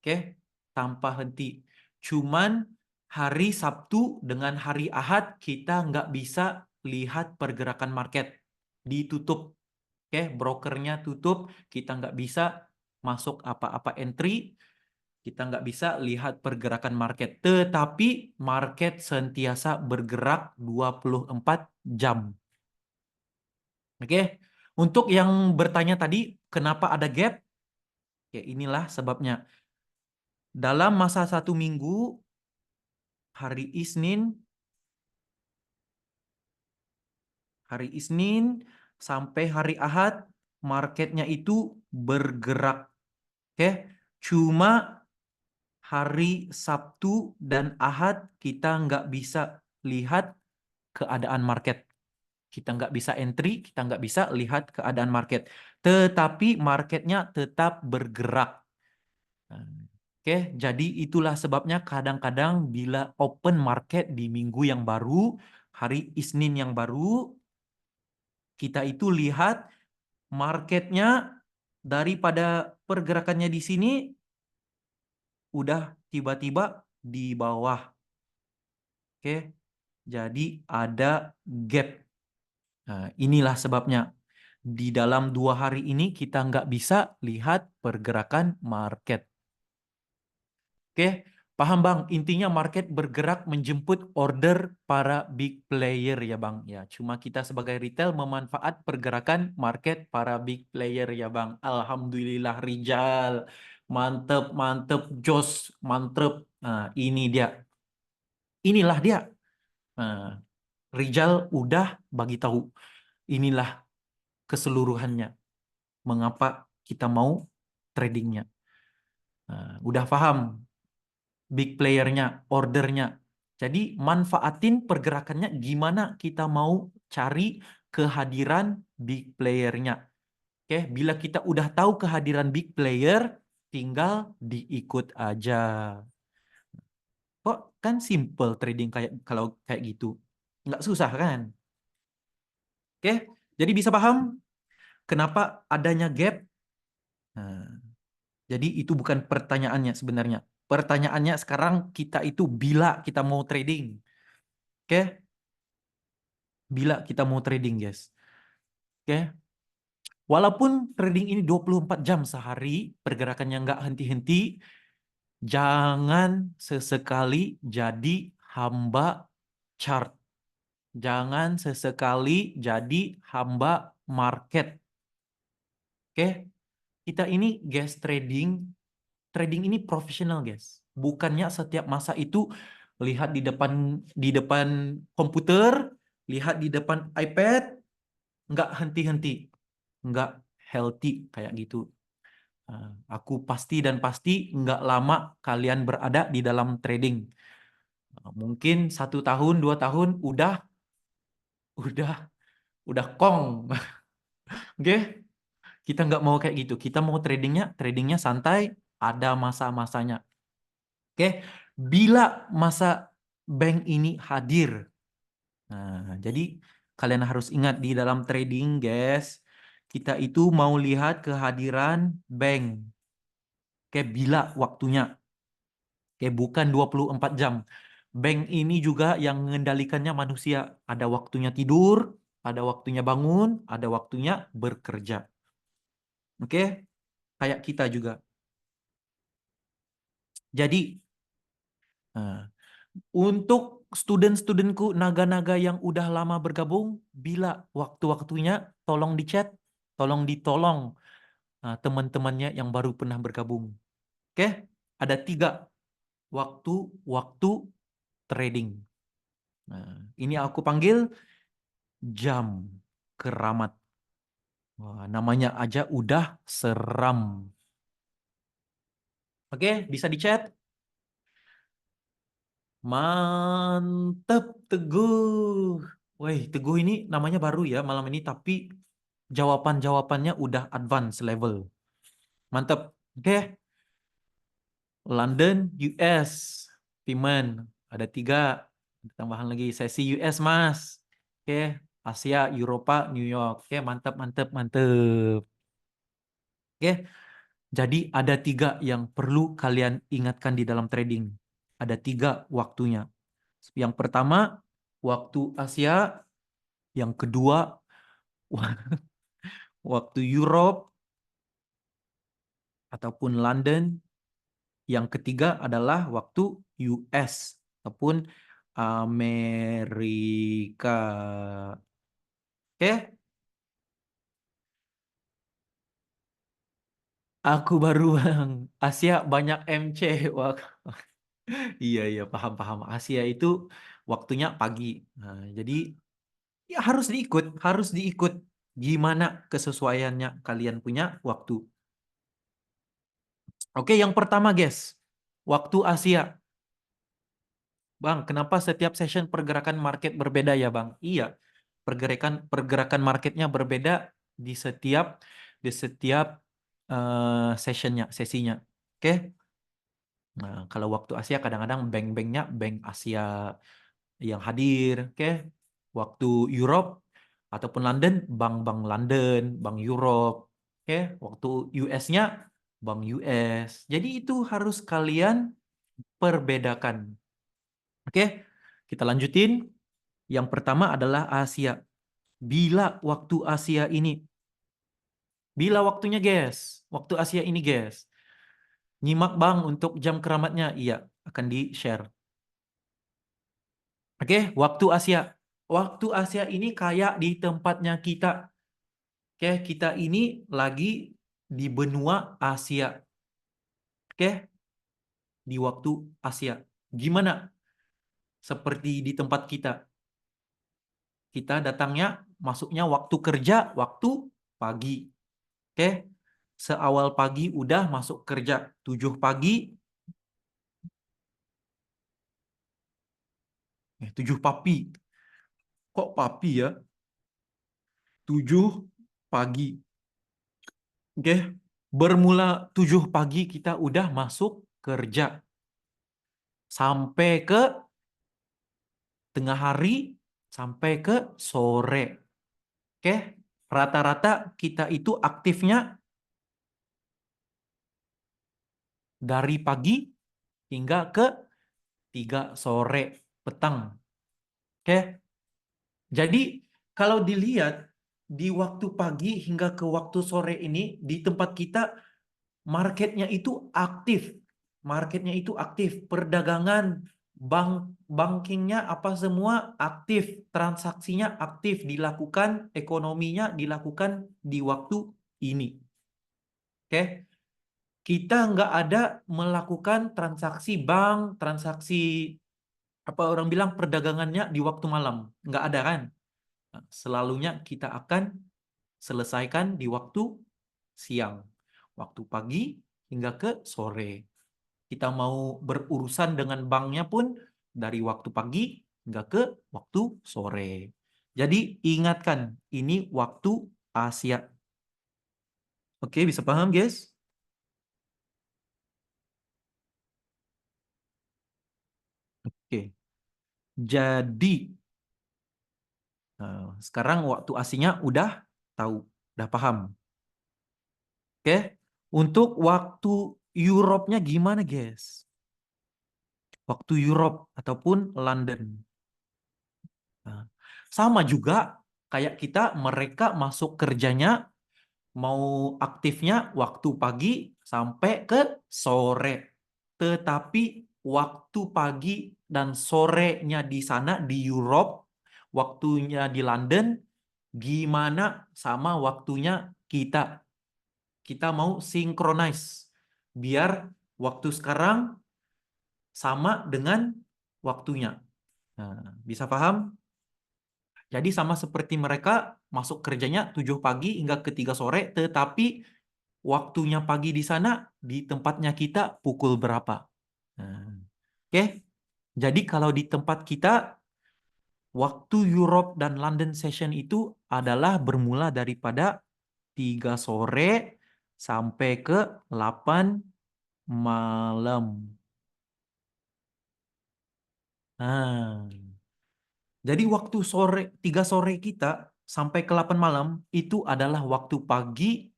Oke, tanpa henti. Cuman hari Sabtu dengan hari Ahad kita nggak bisa lihat pergerakan market. Ditutup. Oke, brokernya tutup, kita nggak bisa masuk apa-apa entry, kita nggak bisa lihat pergerakan market. Tetapi market sentiasa bergerak 24 jam. Oke, untuk yang bertanya tadi, kenapa ada gap? Ya inilah sebabnya. Dalam masa 1 minggu, hari Isnin sampai hari Ahad, marketnya itu bergerak. Oke, cuma hari Sabtu dan Ahad kita nggak bisa lihat keadaan market. Kita nggak bisa entry, kita nggak bisa lihat keadaan market. Tetapi marketnya tetap bergerak. Nah, oke, jadi itulah sebabnya kadang-kadang bila open market di minggu yang baru, hari Isnin yang baru, kita itu lihat marketnya daripada pergerakannya di sini udah tiba-tiba di bawah. Oke, jadi ada gap. Nah, inilah sebabnya di dalam 2 hari ini kita nggak bisa lihat pergerakan market. Oke, paham Bang? Intinya market bergerak menjemput order para big player ya Bang. Ya, cuma kita sebagai retail memanfaat pergerakan market para big player ya Bang. Alhamdulillah Rijal. Mantep, mantep, Jos, mantep. Nah, ini dia. Inilah dia. Nah, Rijal udah bagi tahu. Inilah keseluruhannya. Mengapa kita mau tradingnya. Nah, udah paham big playernya, ordernya. Jadi manfaatin pergerakannya gimana kita mau cari kehadiran big playernya. Oke, bila kita udah tahu kehadiran big player, tinggal diikut aja. Kok kan simple trading kayak kalau kayak gitu. Nggak susah kan? Oke, jadi bisa paham kenapa adanya gap? Nah, jadi itu bukan pertanyaannya sebenarnya. Pertanyaannya sekarang kita itu bila kita mau trading. Oke? Bila kita mau trading, guys. Oke? Walaupun trading ini 24 jam sehari, pergerakannya nggak henti-henti, jangan sesekali jadi hamba chart. Jangan sesekali jadi hamba market. Oke? Kita ini, guys, trading ini profesional, guys. Bukannya setiap masa itu lihat di depan komputer, lihat di depan iPad, nggak henti-henti, nggak healthy kayak gitu. Aku pasti dan pasti nggak lama kalian berada di dalam trading. Mungkin 1 tahun, 2 tahun, udah, udah kong, oke? Kita nggak mau kayak gitu. Kita mau tradingnya santai, ada masa-masanya. Oke, bila masa bank ini hadir. Nah, jadi kalian harus ingat di dalam trading, guys, kita itu mau lihat kehadiran bank. Oke, bila waktunya. Oke, bukan 24 jam. Bank ini juga yang mengendalikannya manusia. Ada waktunya tidur, ada waktunya bangun, ada waktunya bekerja. Oke, kayak kita juga. Jadi, nah, untuk student-studentku naga-naga yang udah lama bergabung, bila waktu-waktunya tolong di chat, ditolong teman-temannya yang baru pernah bergabung. Oke, ada 3 waktu-waktu trading. Nah, ini aku panggil jam keramat. Wah, namanya aja udah seram. Oke, bisa di chat. Mantep, Teguh. Wih, Teguh ini namanya baru ya malam ini, tapi jawaban-jawabannya udah advance level. Mantep. Oke, London, US, Pimen. Ada 3. Tambahan lagi sesi US, Mas. Oke, Asia, Eropa, New York. Oke, mantep, mantep, mantep. Oke, Jadi ada tiga yang perlu kalian ingatkan di dalam trading. Ada tiga waktunya. Yang pertama, waktu Asia. Yang kedua, waktu Europe ataupun London. Yang ketiga adalah waktu US ataupun Amerika. Oke, aku baru Bang. Asia banyak MC. Wah, iya iya paham-paham. Asia itu waktunya pagi. Nah, jadi ya harus diikut. Gimana kesesuaiannya kalian punya waktu. Oke, yang pertama guys, waktu Asia. Bang, kenapa setiap session pergerakan market berbeda ya, Bang? Iya, pergerakan pergerakan marketnya berbeda di setiap sessionnya, sesinya. Oke. Nah, kalau waktu Asia kadang-kadang bank-banknya bank Asia yang hadir, oke. Waktu Europe ataupun London, bank-bank London, bank Europe, oke. Waktu US-nya bank US. Jadi itu harus kalian perbedakan. Oke, kita lanjutin. Yang pertama adalah Asia. Bila waktu Asia ini, bila waktunya guys, waktu Asia ini guys. Nyimak Bang untuk jam keramatnya. Iya, akan di-share. Oke, waktu Asia. Waktu Asia ini kayak di tempatnya kita. Oke, kita ini lagi di benua Asia. Oke, di waktu Asia. Gimana? Seperti di tempat kita. Kita datangnya, masuknya waktu kerja, waktu pagi. Oke, seawal pagi udah masuk kerja. 7 pagi, 7 papi. Kok papi ya? 7 pagi. Oke, bermula 7 pagi kita udah masuk kerja. Sampai ke tengah hari, sampai ke sore. Oke, rata-rata kita itu aktifnya dari pagi hingga ke 3 sore petang. Oke, jadi kalau dilihat di waktu pagi hingga ke waktu sore ini di tempat kita marketnya itu aktif. Marketnya itu aktif. Perdagangan, bank, bankingnya apa semua aktif. Transaksinya aktif dilakukan, ekonominya dilakukan di waktu ini. Oke, kita nggak ada melakukan transaksi bank, transaksi apa orang bilang perdagangannya di waktu malam. Nggak ada kan? Nah, selalunya kita akan selesaikan di waktu siang, waktu pagi hingga ke sore. Kita mau berurusan dengan banknya pun dari waktu pagi hingga ke waktu sore. Jadi ingatkan, ini waktu Asia. Oke, bisa paham guys? Oke, jadi sekarang waktu Asianya udah tahu, udah paham. Oke, untuk waktu Europe-nya gimana guys? Waktu Europe ataupun London. Nah, sama juga kayak kita, mereka masuk kerjanya mau aktifnya waktu pagi sampai ke sore. Tetapi waktu pagi dan sorenya di sana di Europe, waktunya di London, gimana sama waktunya kita? Kita mau synchronize biar waktu sekarang sama dengan waktunya. Nah, bisa paham? Jadi sama seperti mereka masuk kerjanya 7 pagi hingga ke 3 sore, tetapi waktunya pagi di sana, di tempatnya kita pukul berapa. Nah, oke, jadi kalau di tempat kita, waktu Europe dan London session itu adalah bermula daripada 3 sore sampai ke 8 malam. Nah, jadi waktu sore 3 sore kita sampai ke 8 malam itu adalah waktu pagi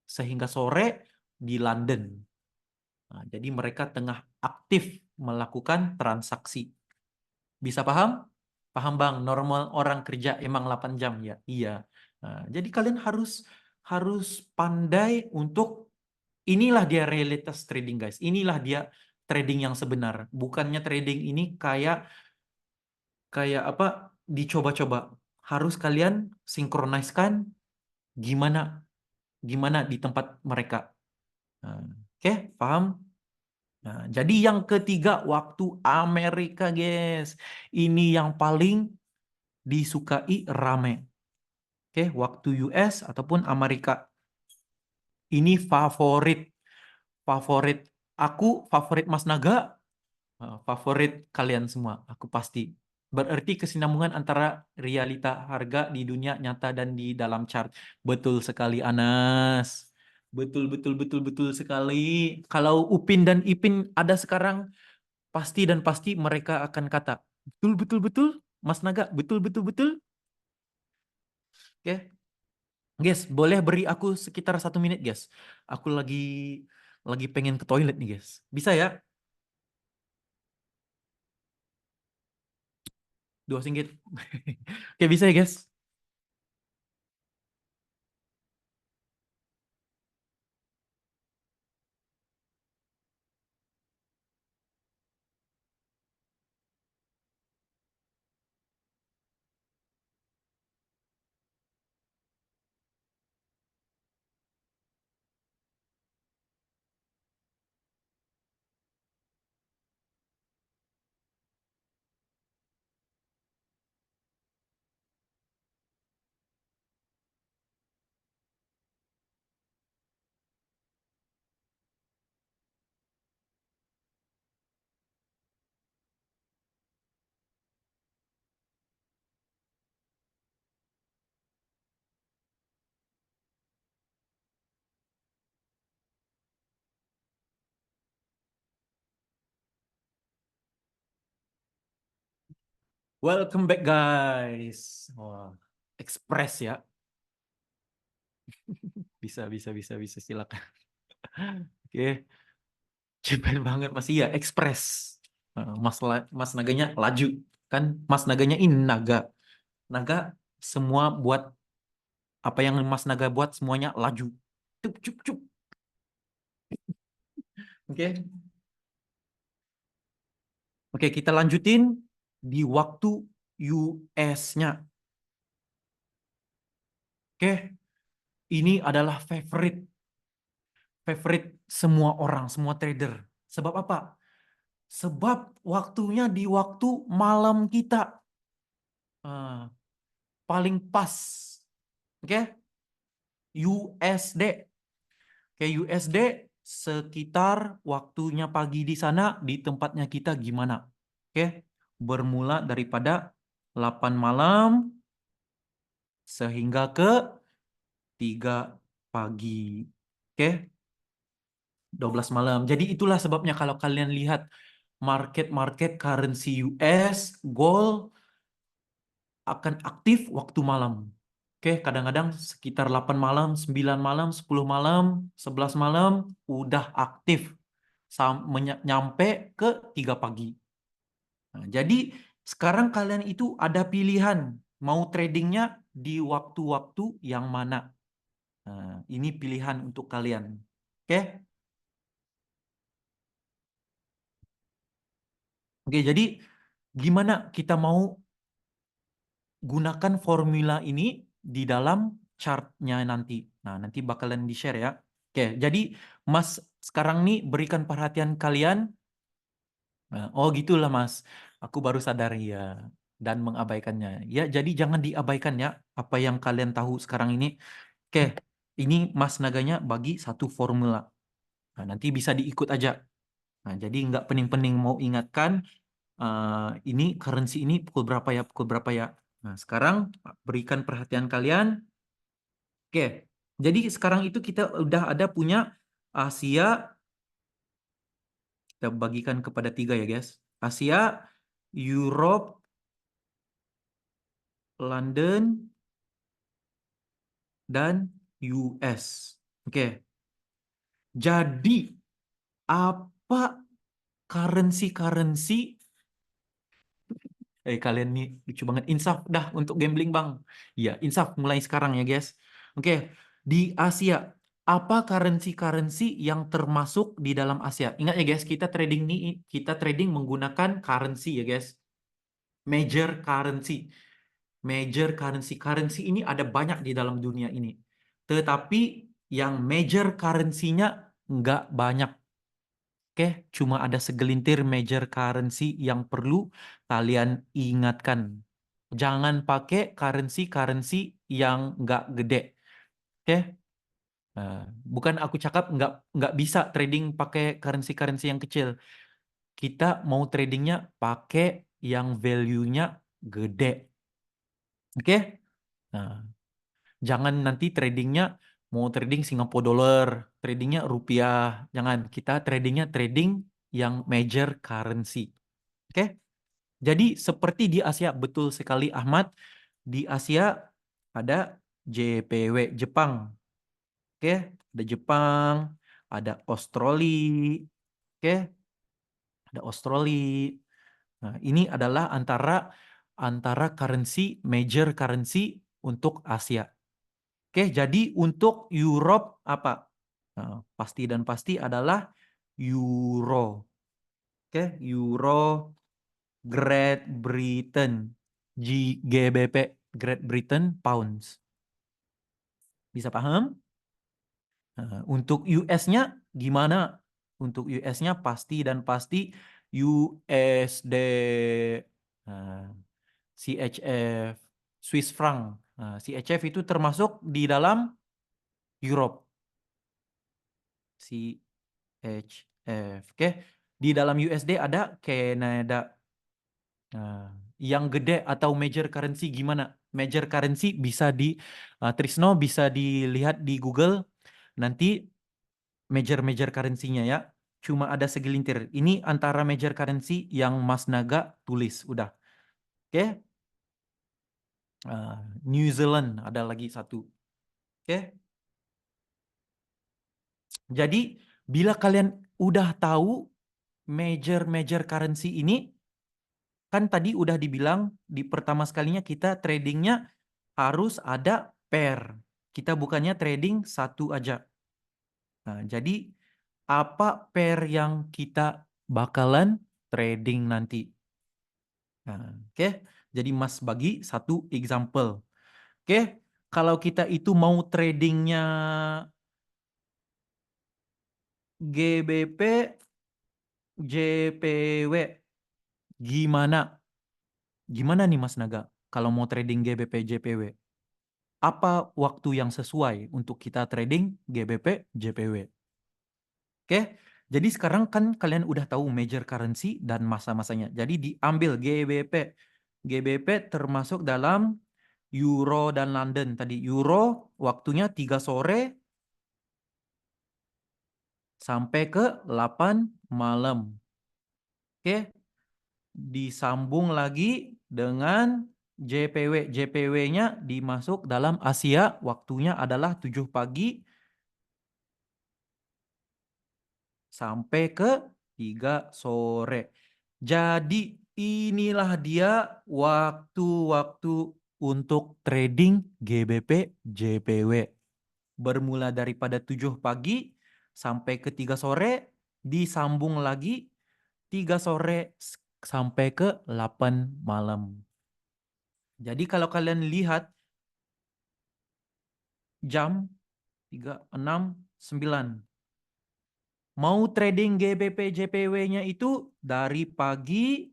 sehingga sore, di London. Nah, jadi mereka tengah aktif melakukan transaksi. Bisa paham? Paham Bang, normal orang kerja emang 8 jam ya. Iya. Nah, jadi kalian harus harus pandai untuk inilah dia realitas trading guys. Inilah dia trading yang sebenar. Bukannya trading ini kayak kayak apa dicoba-coba. Harus kalian sinkroniskan gimana gimana di tempat mereka. Nah, oke, paham? Nah, jadi yang ketiga waktu Amerika, guys. Ini yang paling disukai rame. Oke, waktu US ataupun Amerika. Ini favorit, favorit aku, favorit Mas Naga, favorit kalian semua. Aku pasti. Berarti kesinambungan antara realita harga di dunia nyata dan di dalam chart. Betul sekali, Anas. Betul, betul, betul, betul sekali. Kalau Upin dan Ipin ada sekarang, pasti dan pasti mereka akan kata, betul, betul, betul, Mas Naga, betul, betul, betul. Oke, guys, boleh beri aku sekitar 1 menit, guys. Aku lagi pengen ke toilet nih, guys. Bisa ya? 2 singgit. Oke, bisa ya, guys? Welcome back, guys. Wah, Express ya. Bisa, bisa, bisa, bisa. Silakan. Oke, cepet banget masih ya. Express. Mas Naganya laju. Kan Mas Naganya ini naga. Naga semua buat apa yang Mas Naga buat semuanya laju. Cup, cup, cup. Oke. Oke, kita lanjutin di waktu US-nya. Oke, ini adalah favorite semua orang, semua trader. Sebab apa? Sebab waktunya di waktu malam kita. Ah, paling pas. Oke, USD. Oke, USD sekitar waktunya pagi di sana, di tempatnya kita gimana? Oke, bermula daripada 8 malam sehingga ke 3 pagi. Oke, 12 malam. Jadi itulah sebabnya kalau kalian lihat market-market currency US, gold akan aktif waktu malam. Oke, kadang-kadang sekitar 8 malam, 9 malam, 10 malam, 11 malam udah aktif nyampe ke 3 pagi. Nah, jadi sekarang kalian itu ada pilihan mau tradingnya di waktu-waktu yang mana. Nah, ini pilihan untuk kalian. Oke? Oke, jadi gimana kita mau gunakan formula ini di dalam chartnya nanti. Nah, nanti bakalan di-share ya. Oke, jadi Mas sekarang nih berikan perhatian kalian. Nah, oh gitulah Mas. Aku baru sadar ya dan mengabaikannya. Ya, jadi jangan diabaikan ya apa yang kalian tahu sekarang ini. Oke, ini Mas Naganya bagi satu formula. Nah, nanti bisa diikut aja. Nah, jadi nggak pening-pening mau ingatkan ini currency ini pukul berapa ya, pukul berapa ya. Nah, sekarang berikan perhatian kalian. Oke, jadi sekarang itu kita udah ada punya Asia, kita bagikan kepada 3 ya guys. Asia, Europe, London, dan US. Oke, Jadi apa currency-currency kalian nih lucu banget. Insaf dah untuk gambling bang. Iya, insaf mulai sekarang ya guys. Oke, di Asia apa currency-currency yang termasuk di dalam Asia? Ingat ya guys, kita trading menggunakan currency ya guys. Major currency. Major currency. Currency ini ada banyak di dalam dunia ini. Tetapi yang major currency-nya nggak banyak. Oke, cuma ada segelintir major currency yang perlu kalian ingatkan. Jangan pakai currency-currency yang nggak gede. Oke, Nah, bukan aku cakap nggak bisa trading pakai currency-currency yang kecil. Kita mau tradingnya pakai yang value-nya gede. Oke, Nah, jangan nanti tradingnya mau trading Singapore dollar, tradingnya rupiah. Jangan, kita tradingnya trading yang major currency. Oke? Jadi seperti di Asia, betul sekali Ahmad. Di Asia ada JPW, Jepang. Oke? Ada Jepang, ada Australia. Oke? Ada Australia. Nah, ini adalah antara antara currency, major currency untuk Asia. Oke, jadi untuk Europe apa? Nah, pasti dan pasti adalah Euro. Oke, Euro, Great Britain, GBP, Great Britain Pounds. Bisa paham? Nah, untuk US-nya gimana? Untuk US-nya pasti dan pasti USD, nah, CHF, Swiss franc. Nah, CHF itu termasuk di dalam Europe. CHF. Oke. Di dalam USD ada Canada. Nah, yang gede atau major currency gimana? Major currency bisa Trisno bisa dilihat di Google nanti major currency-nya ya. Cuma ada segelintir. Ini antara major currency yang Mas Naga tulis udah. Oke. New Zealand ada lagi satu. Oke. Jadi bila kalian udah tahu major currency ini, kan tadi udah dibilang di pertama sekalinya kita tradingnya harus ada pair. Kita bukannya trading satu aja. Nah, jadi apa pair yang kita bakalan trading nanti? Nah, oke. Jadi Mas bagi satu example. Oke, kalau kita itu mau tradingnya GBP, JPW, gimana? Gimana nih Mas Naga? Kalau mau trading GBP, JPW? Apa waktu yang sesuai untuk kita trading GBP JPW. Oke, jadi sekarang kan kalian udah tahu major currency dan masa-masanya. Jadi diambil GBP. GBP termasuk dalam Euro dan London. Tadi Euro waktunya 3 sore sampai ke 8 malam. Oke, disambung lagi dengan JPW. JPW-nya dimasuk dalam Asia, waktunya adalah 7 pagi sampai ke 3 sore. Jadi inilah dia waktu-waktu untuk trading GBP JPW. Bermula daripada 7 pagi sampai ke 3 sore, disambung lagi 3 sore sampai ke 8 malam. Jadi kalau kalian lihat jam 3, 6, 9. Mau trading GBP JPW-nya itu dari pagi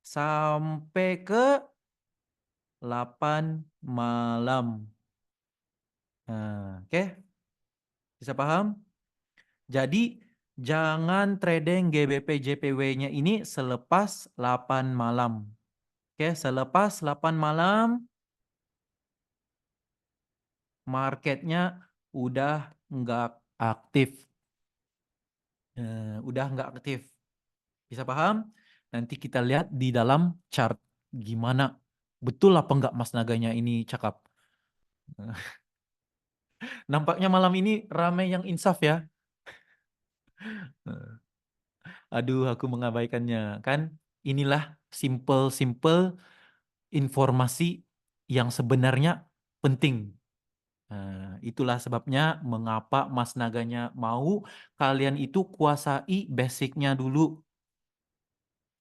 sampai ke 8 malam. Nah, oke, bisa paham? Jadi jangan trading GBP JPW-nya ini selepas 8 malam. Oke, selepas 8 malam marketnya udah nggak aktif. Udah nggak aktif. Bisa paham? Nanti kita lihat di dalam chart gimana. Betul apa nggak Mas Naganya ini cakap? Nampaknya malam ini ramai yang insaf ya. Aduh, aku mengabaikannya. Kan inilah simple-simple informasi yang sebenarnya penting. Itulah sebabnya mengapa Mas Naganya mau kalian itu kuasai basicnya dulu.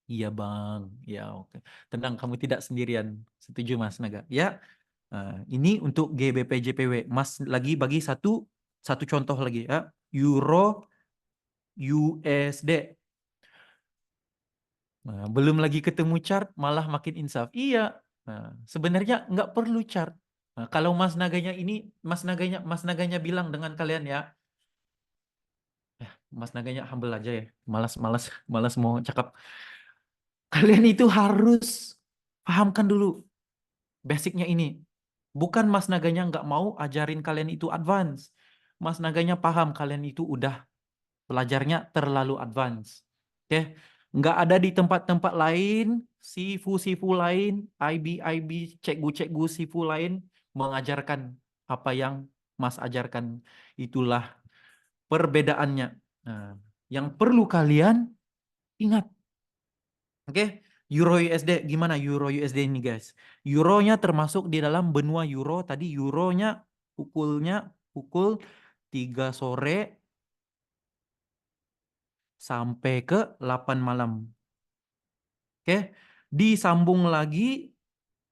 Iya bang, ya oke. Tenang, kamu tidak sendirian. Setuju Mas Naga. Ya, ini untuk GBP JPW. Mas lagi bagi satu satu contoh lagi ya. Euro USD. Belum lagi ketemu chart, malah makin insaf. Iya, sebenarnya nggak perlu chart. Kalau Mas Naganya bilang dengan kalian ya, Mas Naganya humble aja ya, malas, malas, malas mau cakap. Kalian itu harus pahamkan dulu basicnya ini. Bukan Mas Naganya nggak mau ajarin kalian itu advance. Mas Naganya paham kalian itu udah belajarnya terlalu advance. Oke, nggak ada di tempat-tempat lain, sifu-sifu lain, IB-IB, cikgu-cikgu sifu lain mengajarkan apa yang Mas ajarkan. Itulah perbedaannya. Nah, yang perlu kalian ingat, oke? Euro USD gimana Euro USD ini guys? Euronya termasuk di dalam benua euro. Tadi euronya pukulnya pukul 3 sore sampai ke 8 malam. Oke, disambung lagi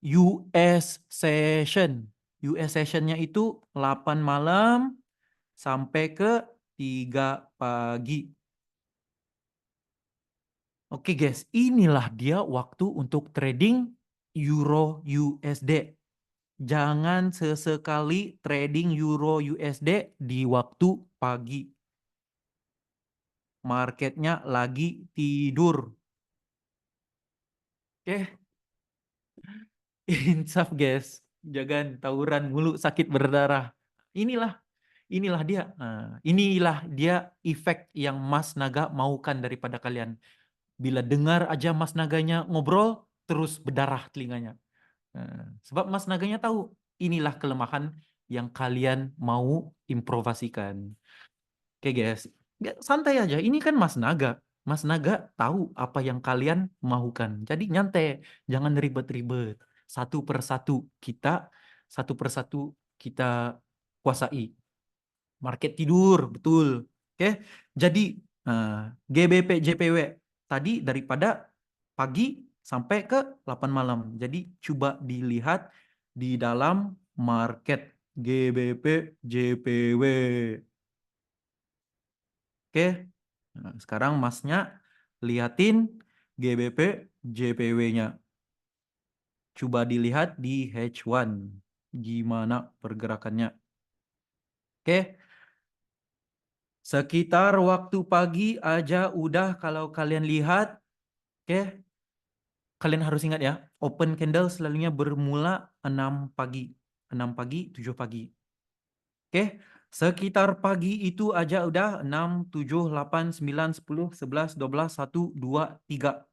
US session. US sessionnya itu 8 malam sampai ke 3 pagi. Oke guys, inilah dia waktu untuk trading Euro USD. Jangan sesekali trading Euro USD di waktu pagi. Marketnya lagi tidur. Oke, insaf guys. Jangan tawuran mulu sakit berdarah. Inilah inilah dia. Inilah dia efek yang Mas Naga maukan daripada kalian. Bila dengar aja Mas Naganya ngobrol, terus berdarah telinganya. Sebab Mas Naganya tahu inilah kelemahan yang kalian mau improvasikan. Oke guys, santai aja. Ini kan Mas Naga. Mas Naga tahu apa yang kalian maukan. Jadi nyantai, jangan ribet-ribet. Satu persatu kita, satu persatu kita kuasai. Market tidur, betul. Oke, jadi eh, GBP JPW tadi daripada pagi sampai ke 8 malam. Jadi coba dilihat di dalam market GBP JPW. Oke, nah, sekarang masnya liatin GBP JPW-nya. Coba dilihat di H1 gimana pergerakannya. Oke, sekitar waktu pagi aja udah kalau kalian lihat, oke, kalian harus ingat ya, open candle selalunya bermula 6 pagi. 6 pagi, 7 pagi. Oke, sekitar pagi itu aja udah 6, 7, 8, 9, 10, 11, 12, 1, 2, 3.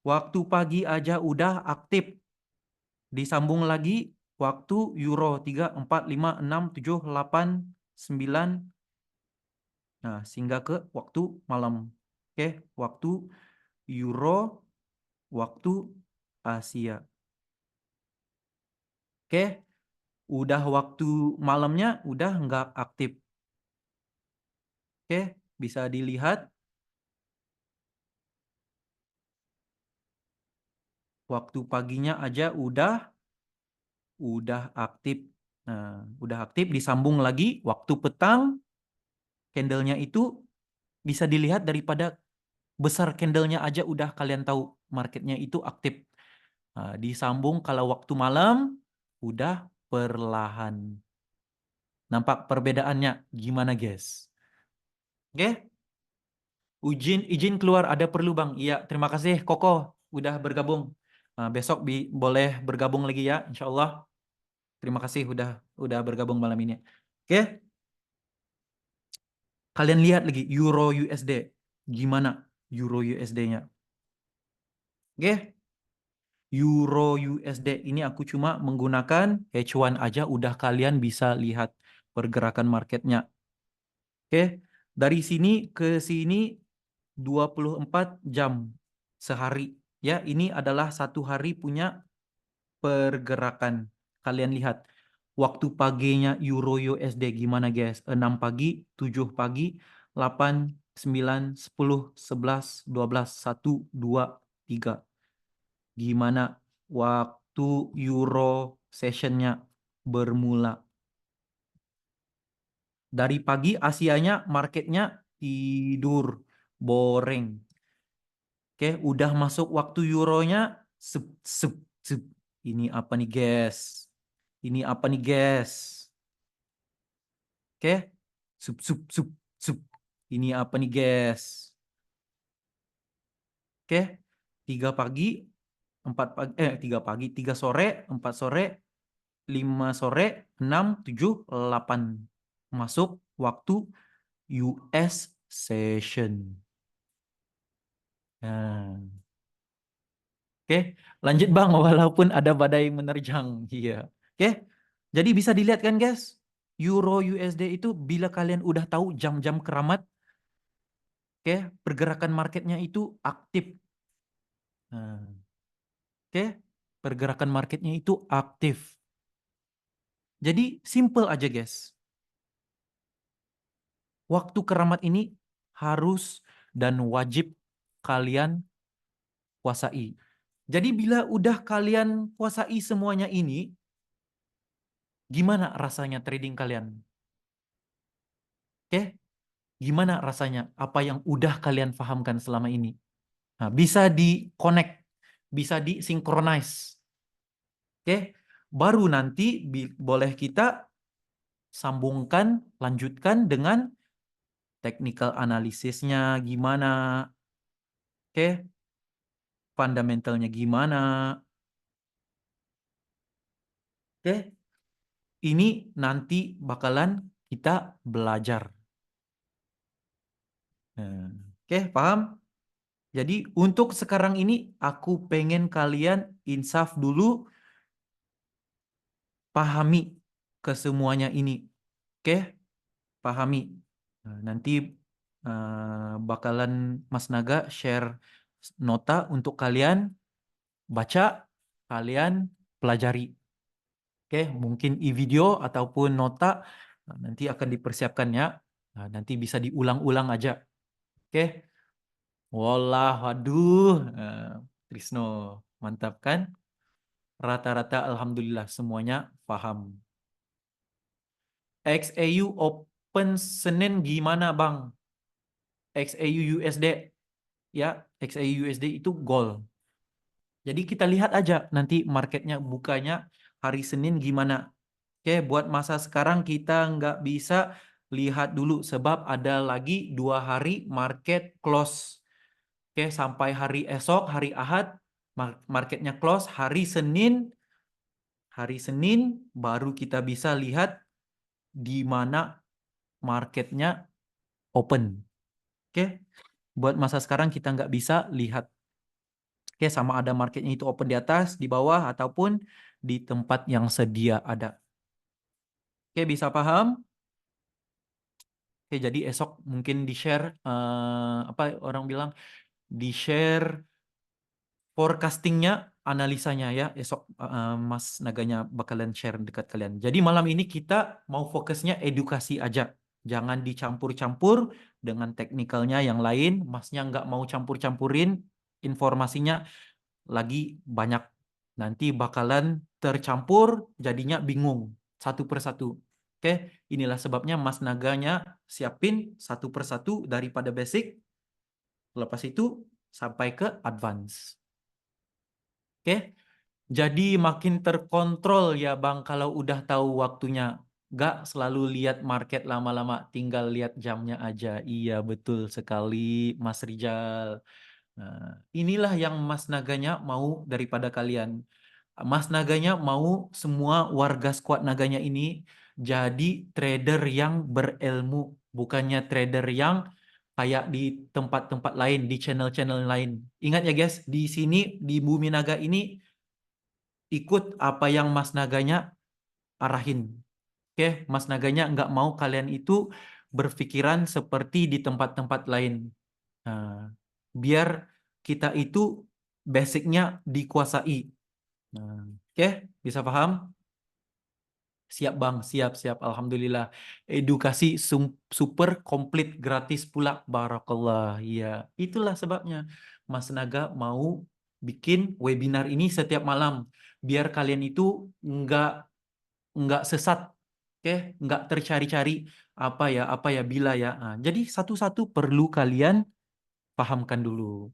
Waktu pagi aja udah aktif. Disambung lagi waktu Euro 3, 4, 5, 6, 7, 8, 9. Nah, sehingga ke waktu malam. Oke, waktu Euro, waktu Asia. Oke, udah waktu malamnya udah nggak aktif. Oke, bisa dilihat waktu paginya aja udah aktif. Nah, udah aktif disambung lagi waktu petang candlenya itu bisa dilihat daripada besar candlenya aja udah kalian tahu marketnya itu aktif. Nah, disambung kalau waktu malam udah perlahan. Nampak perbedaannya gimana guys? Oke? Izin keluar ada perlu Bang. Iya, terima kasih Koko udah bergabung. Besok boleh bergabung lagi ya, insya Allah. Terima kasih udah bergabung malam ini. Oke, kalian lihat lagi Euro USD. Gimana Euro USD-nya? Oke, Euro USD ini aku cuma menggunakan H1 aja udah kalian bisa lihat pergerakan marketnya. Oke, Dari sini ke sini 24 jam sehari. Ya, ini adalah satu hari punya pergerakan. Kalian lihat waktu paginya Euro USD gimana guys? 6 pagi, 7 pagi, 8, 9, 10, 11, 12, 1, 2, 3. Gimana waktu Euro sessionnya bermula? Dari pagi Asianya marketnya tidur, boring. Oke, udah masuk waktu Euronya, sep, sep, sep. Ini apa nih guys? Ini apa nih guys? Oke, sup, sup, sup, sup. Ini apa nih guys? Oke, 3 pagi, 4 pagi, 3 pagi, 3 sore, 4 sore, 5 sore, 6, 7, 8. Masuk waktu US session. Nah, oke, lanjut Bang, walaupun ada badai menerjang. Iya. Oke, jadi bisa dilihat kan guys, Euro USD itu bila kalian udah tahu jam-jam keramat, oke, pergerakan marketnya itu aktif. Nah, oke, pergerakan marketnya itu aktif. Jadi simple aja guys. Waktu keramat ini harus dan wajib kalian kuasai. Jadi bila udah kalian kuasai semuanya ini, gimana rasanya trading kalian? Oke, gimana rasanya apa yang udah kalian pahamkan selama ini? Nah, bisa di-connect, bisa di-synchronize. Oke, baru nanti boleh kita sambungkan, lanjutkan dengan technical analisisnya gimana. Oke, fundamentalnya gimana. Oke, ini nanti bakalan kita belajar. Nah, oke, paham? Jadi untuk sekarang ini aku pengen kalian insaf dulu, pahami kesemuanya ini. Oke, pahami. Nah, nanti bakalan Mas Naga share nota untuk kalian baca, kalian pelajari. Oke, mungkin e-video ataupun nota nanti akan dipersiapkan ya. Nah, nanti bisa diulang-ulang aja. Oke. Wallah, waduh, Trisno, mantap kan? Rata-rata alhamdulillah semuanya paham. XAU Open Senin gimana Bang? XAU USD ya, XAU USD itu gold. Jadi kita lihat aja nanti marketnya bukanya hari Senin gimana. Oke, buat masa sekarang kita nggak bisa lihat dulu sebab ada lagi 2 hari market close. Oke, sampai hari esok, hari Ahad, marketnya close. Hari Senin baru kita bisa lihat di mana marketnya open. Oke, buat masa sekarang kita nggak bisa lihat. Oke, sama ada marketnya itu open di atas, di bawah, ataupun di tempat yang sedia ada. Oke, bisa paham? Oke, jadi esok mungkin di-share, apa orang bilang, di-share forecastingnya, analisanya ya. Esok Mas Naganya bakalan share dekat kalian. Jadi malam ini kita mau fokusnya edukasi aja. Jangan dicampur-campur dengan teknikalnya yang lain. Masnya nggak mau campur-campurin informasinya lagi banyak. Nanti bakalan tercampur, jadinya bingung satu persatu. Oke, inilah sebabnya Mas Naganya siapin satu persatu daripada basic, lepas itu sampai ke advance. Oke, jadi makin terkontrol ya Bang kalau udah tahu waktunya. Gak selalu lihat market lama-lama, tinggal lihat jamnya aja. Iya betul sekali Mas Rijal. Nah, inilah yang Mas Naganya mau daripada kalian. Mas Naganya mau semua warga squad Naganya ini jadi trader yang berilmu, bukannya trader yang kayak di tempat-tempat lain, di channel-channel lain. Ingat ya guys, di sini di Bumi Naga ini ikut apa yang Mas Naganya arahin. Oke, Mas Naganya nggak mau kalian itu berpikiran seperti di tempat-tempat lain. Nah, biar kita itu basicnya dikuasai. Nah, oke, bisa paham? Siap Bang, siap. Alhamdulillah. Edukasi super komplit gratis pula. Barakallah. Iya, itulah sebabnya Mas Naga mau bikin webinar ini setiap malam. Biar kalian itu nggak nggak sesat, oke? Nggak tercari-cari apa ya, bila ya. Nah, jadi satu-satu perlu kalian pahamkan dulu.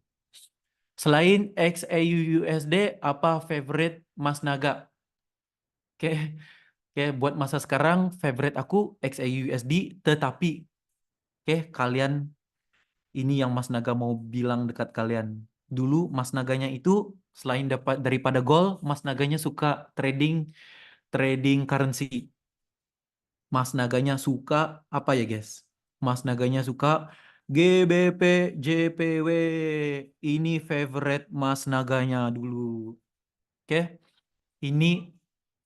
Selain XAUUSD, apa favorite Mas Naga? Oke, oke, buat masa sekarang favorite aku XAUUSD, tetapi oke, kalian ini yang Mas Naga mau bilang dekat kalian. Dulu Mas Naganya itu selain dapat daripada gold, Mas Naganya suka trading trading currency. Mas Naganya suka apa ya, guys? Mas Naganya suka GBP JPW. Ini favorite Mas Naganya dulu. Oke, ini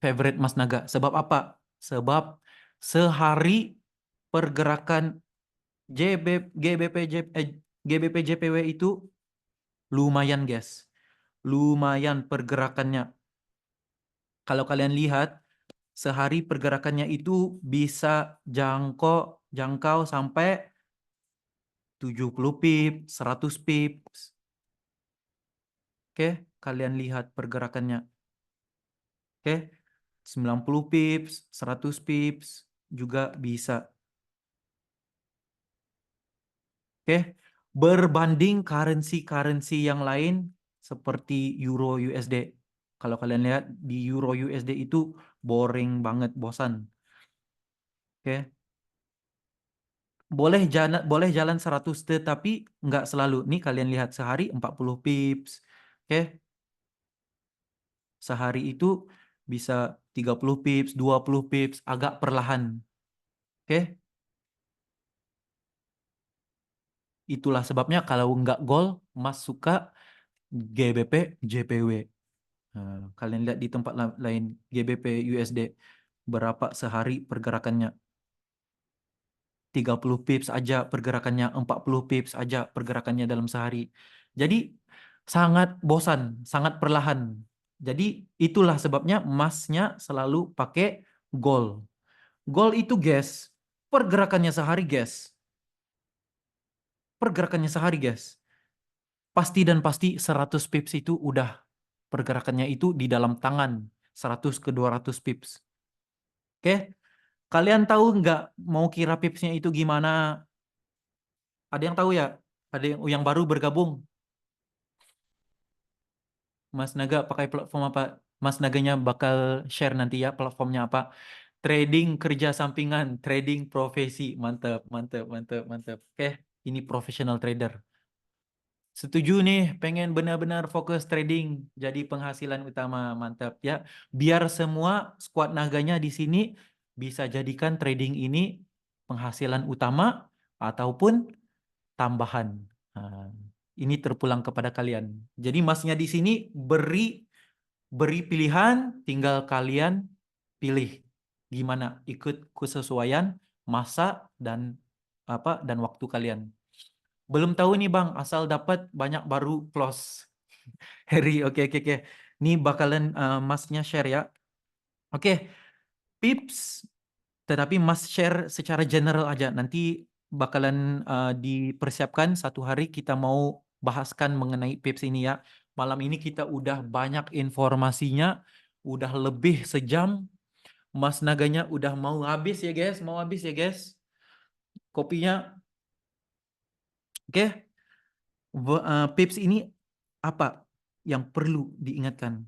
favorite Mas Naga. Sebab apa? Sebab sehari pergerakan JB, GBP, GBP JPW itu lumayan, guys. Lumayan pergerakannya. Kalau kalian lihat, sehari pergerakannya itu bisa jangkau sampai 70 pips, 100 pips. Oke, kalian lihat pergerakannya. Oke, 90 pips, 100 pips juga bisa. Oke, berbanding currency-currency yang lain seperti Euro USD. Kalau kalian lihat di Euro USD itu boring banget, bosan. Oke, boleh jalan 100 tetapi nggak selalu. Nih kalian lihat sehari 40 pips. Oke, sehari itu bisa 30 pips, 20 pips, agak perlahan. Oke, itulah sebabnya kalau nggak gol, Mas suka GBP JPW. Nah, kalian lihat di tempat lain GBP USD berapa sehari pergerakannya? 30 pips aja pergerakannya, 40 pips aja pergerakannya dalam sehari. Jadi sangat bosan, sangat perlahan. Jadi itulah sebabnya emasnya selalu pakai gold. Gold itu, guys, pergerakannya sehari, guys. Pergerakannya sehari, guys. Pasti dan pasti 100 pips itu udah pergerakannya itu di dalam tangan 100 ke 200 pips. Oke? Kalian tahu nggak mau kira pipsnya itu gimana? Ada yang tahu ya? Ada yang baru bergabung? Mas Naga pakai platform apa? Mas Naganya bakal share nanti ya platformnya apa. Trading kerja sampingan, trading profesi. Mantap, mantap, mantap, mantap. Oke, ini professional trader. Setuju nih, pengen benar-benar fokus trading, jadi penghasilan utama, mantap ya. Biar semua squad naganya di sini bisa jadikan trading ini penghasilan utama ataupun tambahan. Nah, ini terpulang kepada kalian. Jadi masnya di sini beri pilihan, tinggal kalian pilih gimana ikut kesesuaian masa dan dan waktu kalian. Belum tahu nih Bang, asal dapat banyak baru close. Harry, oke oke oke. Ini bakalan Masnya share ya. Oke, tips, tetapi Mas share secara general aja. Nanti bakalan dipersiapkan satu hari kita mau bahaskan mengenai tips ini ya. Malam ini kita udah banyak informasinya, udah lebih sejam. Mas Naganya udah mau habis ya guys, mau habis ya guys. Kopinya, oke. Pips ini apa yang perlu diingatkan?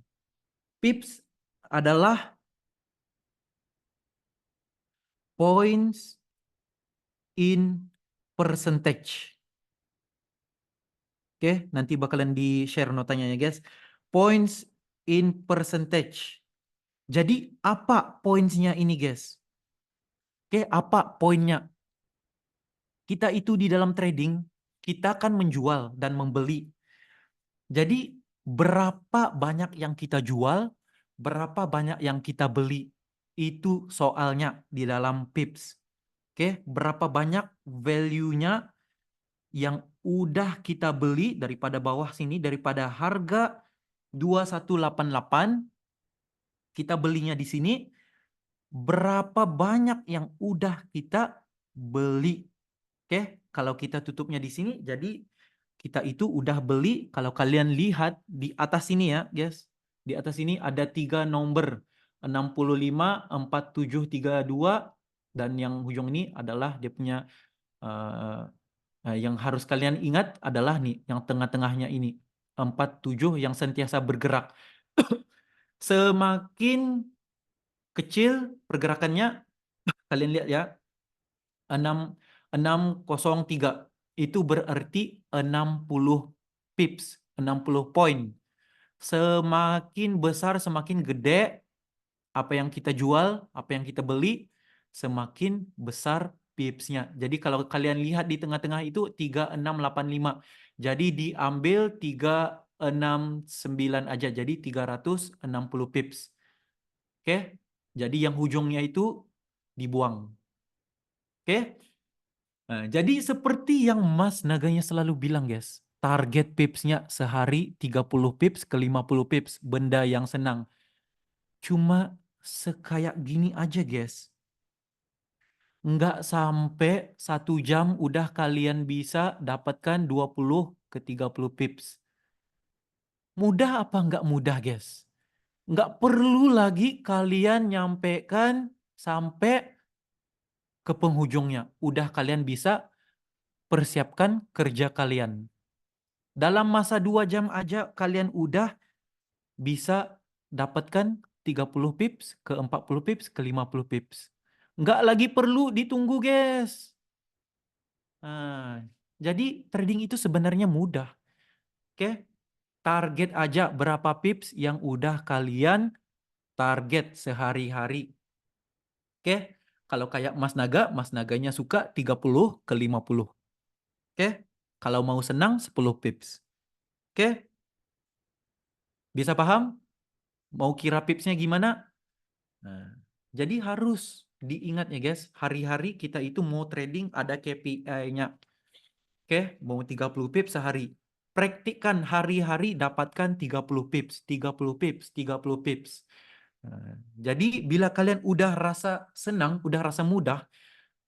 Pips adalah points in percentage. Oke, nanti bakalan di-share notanya ya guys. Points in percentage. Jadi apa pointsnya ini guys? Oke, apa poinnya? Kita itu di dalam trading, kita kan menjual dan membeli. Jadi berapa banyak yang kita jual, berapa banyak yang kita beli, itu soalnya di dalam pips. Oke, berapa banyak value-nya yang udah kita beli daripada bawah sini, daripada harga 2188 kita belinya di sini, berapa banyak yang udah kita beli. Oke, kalau kita tutupnya di sini, jadi kita itu udah beli. Kalau kalian lihat di atas sini ya, guys. Di atas sini ada 3 nomor, 65, 4732, dan yang ujung ini adalah dia punya yang harus kalian ingat adalah nih, yang tengah-tengahnya ini. 47 yang sentiasa bergerak. Semakin kecil pergerakannya, kalian lihat ya, 603 itu berarti 60 pips, 60 poin. Semakin besar, semakin gede apa yang kita jual, apa yang kita beli, semakin besar pipsnya. Jadi kalau kalian lihat di tengah-tengah itu 3685. Jadi diambil 369 aja. Jadi 360 pips. Oke? Jadi yang ujungnya itu dibuang. Oke? Nah, jadi seperti yang Mas Naganya selalu bilang, guys, target pipsnya sehari 30 pips ke 50 pips, benda yang senang. Cuma sekayak gini aja, guys. Nggak sampai 1 jam udah kalian bisa dapatkan 20 ke 30 pips. Mudah apa nggak mudah, guys? Nggak perlu lagi kalian nyampaikan sampai ke penghujungnya. Udah kalian bisa persiapkan kerja kalian. Dalam masa 2 jam aja kalian udah bisa dapatkan 30 pips, ke 40 pips, ke 50 pips. Nggak lagi perlu ditunggu, guys. Nah, jadi trading itu sebenarnya mudah. Oke? Target aja berapa pips yang udah kalian target sehari-hari. Oke? Kalau kayak Mas Naganya suka 30 ke 50. Oke? Kalau mau senang 10 pips. Oke? Bisa paham? Mau kira pipsnya gimana? Nah, jadi harus diingat ya guys, hari-hari kita itu mau trading ada KPI-nya. Oke, mau 30 pips sehari. Praktikkan hari-hari dapatkan 30 pips, 30 pips, 30 pips. Nah, jadi bila kalian udah rasa senang, udah rasa mudah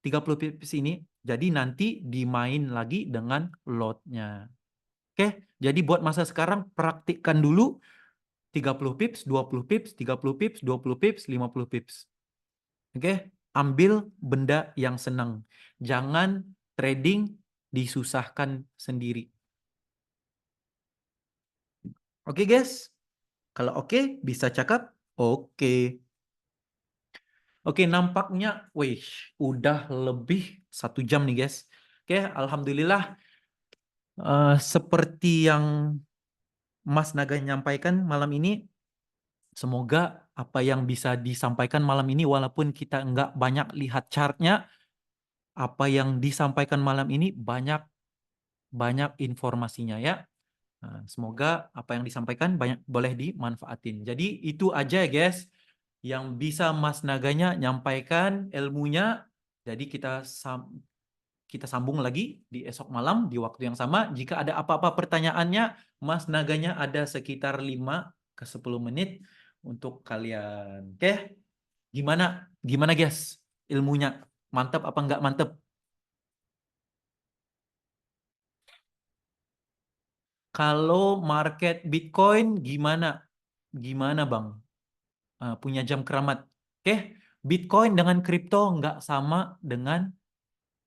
30 pips ini, jadi nanti dimain lagi dengan lotnya. Oke, jadi buat masa sekarang praktikkan dulu 30 pips, 20 pips, 30 pips, 20 pips, 50 pips. Oke, ambil benda yang senang. Jangan trading disusahkan sendiri. Oke guys, kalau oke bisa cakap oke. Oke, nampaknya, wih, udah lebih 1 jam nih guys. Oke, alhamdulillah. Seperti yang Mas Naga nyampaikan malam ini, semoga apa yang bisa disampaikan malam ini, walaupun kita nggak banyak lihat chartnya, apa yang disampaikan malam ini banyak informasinya ya. Nah, semoga apa yang disampaikan banyak boleh dimanfaatin. Jadi itu aja ya guys yang bisa Mas Naganya nyampaikan ilmunya. Jadi kita sambung lagi di esok malam di waktu yang sama. Jika ada apa-apa pertanyaannya, Mas Naganya ada sekitar 5 ke 10 menit untuk kalian. Oke? Gimana? Gimana guys? Ilmunya mantap apa enggak mantap? Kalau market Bitcoin gimana? Gimana Bang? Punya jam keramat. Oke, Bitcoin dengan kripto nggak sama dengan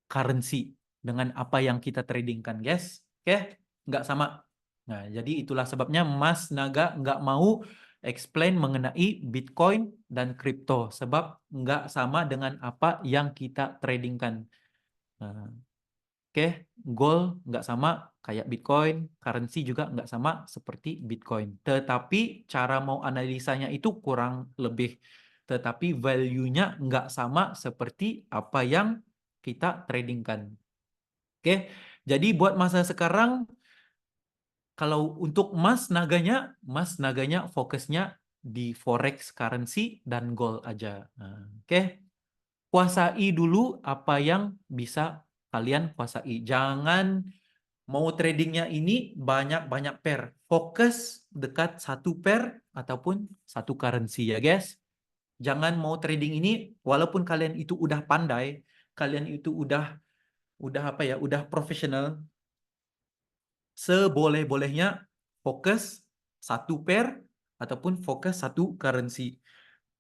currency, dengan apa yang kita tradingkan, guys. Oke, nggak sama. Nah, jadi itulah sebabnya Mas Naga nggak mau explain mengenai Bitcoin dan kripto, sebab nggak sama dengan apa yang kita tradingkan. Nah, oke, gold nggak sama kayak Bitcoin, currency juga nggak sama seperti Bitcoin. Tetapi cara mau analisanya itu kurang lebih. Tetapi value-nya nggak sama seperti apa yang kita tradingkan. Oke, jadi buat masa sekarang, kalau untuk Mas Naganya fokusnya di forex currency dan gold aja. Nah, oke. kuasai dulu apa yang bisa kalian kuasai. Jangan mau tradingnya ini banyak-banyak pair. Fokus dekat satu pair ataupun satu currency ya guys. Jangan mau trading ini walaupun kalian itu udah pandai, kalian itu udah apa ya, udah profesional, seboleh-bolehnya fokus satu pair ataupun fokus satu currency.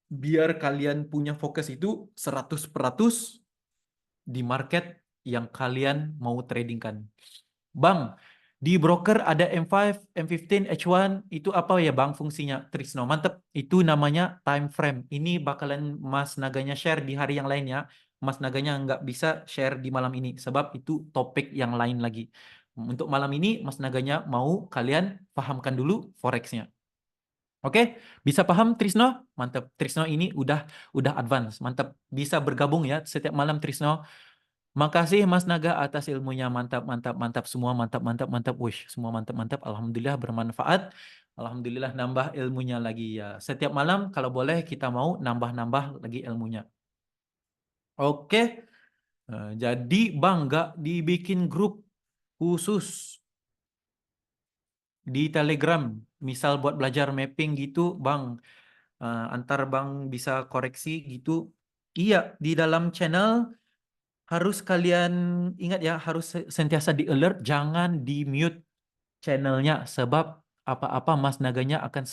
Biar kalian punya fokus itu 100% di market yang kalian mau tradingkan. Bang, di broker ada M5, M15, H1, itu apa ya Bang fungsinya? Trisno, mantep. Itu namanya time frame. Ini bakalan Mas Naganya share di hari yang lainnya. Mas Naganya nggak bisa share di malam ini, sebab itu topik yang lain lagi. Untuk malam ini, Mas Naganya mau kalian pahamkan dulu Forex-nya. Oke, bisa paham Trisno? Mantap. Trisno ini udah advance. Mantap. Bisa bergabung ya setiap malam Trisno. Makasih Mas Naga atas ilmunya. Mantap, mantap, mantap semua. Mantap, mantap, mantap. Wush, semua mantap, mantap. Alhamdulillah bermanfaat. Alhamdulillah nambah ilmunya lagi ya. Setiap malam kalau boleh kita mau nambah-nambah lagi ilmunya. Oke. Jadi Bang nggak dibikin grup khusus di Telegram. Misal buat belajar mapping gitu, Bang. Antar Bang bisa koreksi gitu. Iya, di dalam channel harus kalian ingat ya, harus sentiasa di alert, jangan di mute channelnya, sebab apa-apa Mas Naganya akan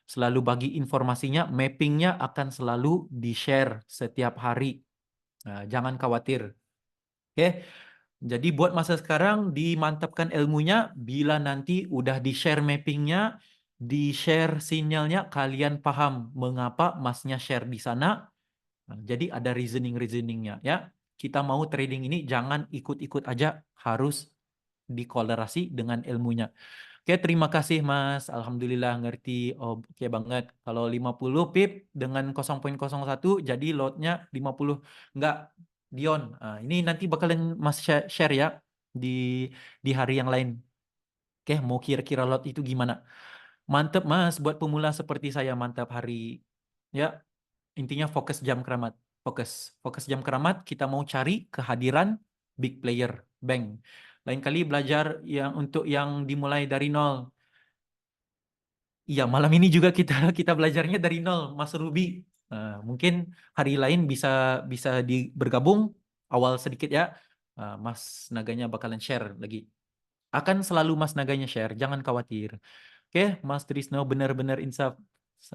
selalu bagi informasinya, mappingnya akan selalu di-share setiap hari. Nah, jangan khawatir. Oke, jadi buat masa sekarang dimantapkan ilmunya, bila nanti udah di-share mappingnya, di-share sinyalnya, kalian paham mengapa Masnya share di sana. Nah, jadi ada reasoning-reasoningnya ya. Kita mau trading ini jangan ikut-ikut aja, harus dikolerasi dengan ilmunya. Oke, terima kasih Mas. Alhamdulillah ngerti. Oh, oke banget. Kalau 50 pip dengan 0,01 jadi lotnya 50. Enggak, Dion. Ini nanti bakalan Mas share ya di hari yang lain. Oke, mau kira-kira lot itu gimana? Mantep Mas, buat pemula seperti saya mantap hari. Ya, intinya fokus jam keramat. Fokus. Fokus jam keramat, kita mau cari kehadiran big player bank. Lain kali belajar yang untuk yang dimulai dari nol. Iya, malam ini juga kita kita belajarnya dari nol, Mas Ruby. Mungkin hari lain bisa bisa bergabung awal sedikit ya. Mas Naganya bakalan share lagi. Akan selalu Mas Naganya share, jangan khawatir. Oke, Mas Trisno benar-benar insaf.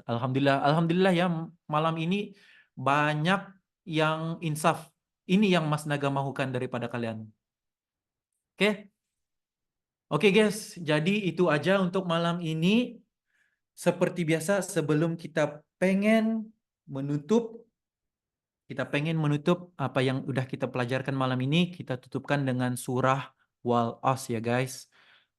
Alhamdulillah, alhamdulillah ya malam ini banyak yang insaf. Ini yang Mas Naga mahukan daripada kalian. Oke, oke guys, jadi itu aja untuk malam ini. Seperti biasa, sebelum menutup, kita pengen menutup apa yang udah kita pelajarkan malam ini, kita tutupkan dengan surah Wal As ya guys.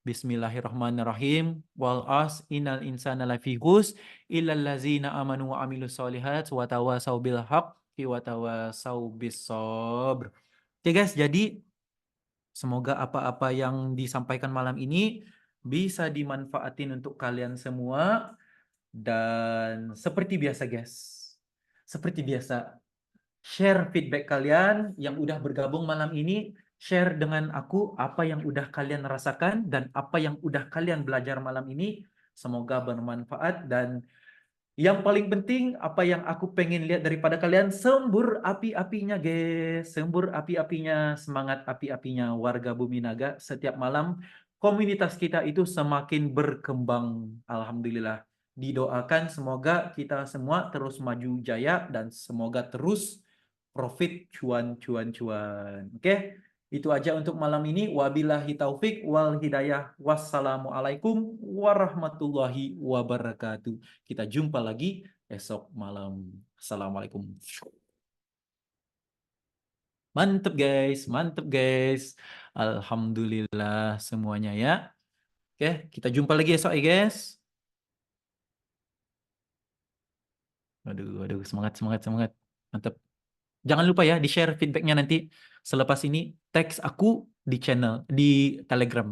Bismillahirrahmanirrahim. Wal as innal insana lafi khus illal ladzina amanu wa amilus solihat wa tawasau bil haqqi wa tawasau bis sabr. Oke guys, jadi semoga apa-apa yang disampaikan malam ini bisa dimanfaatin untuk kalian semua. Dan seperti biasa guys, seperti biasa, share feedback kalian yang udah bergabung malam ini, share dengan aku apa yang udah kalian rasakan dan apa yang udah kalian belajar malam ini. Semoga bermanfaat dan yang paling penting apa yang aku pengen lihat daripada kalian, sembur api-apinya guys, sembur api-apinya, semangat api-apinya warga Bumi Naga setiap malam. Komunitas kita itu semakin berkembang. Alhamdulillah. Didoakan semoga kita semua terus maju jaya dan semoga terus profit cuan cuan cuan. Oke? Itu aja untuk malam ini. Wabillahi taufik wal hidayah. Wassalamualaikum warahmatullahi wabarakatuh. Kita jumpa lagi esok malam. Assalamualaikum. Mantep guys, mantep guys. Alhamdulillah semuanya ya. Oke, kita jumpa lagi esok ya guys. Aduh, aduh, semangat, semangat, semangat. Mantep. Jangan lupa ya di-share feedbacknya nanti selepas ini teks aku di channel di Telegram.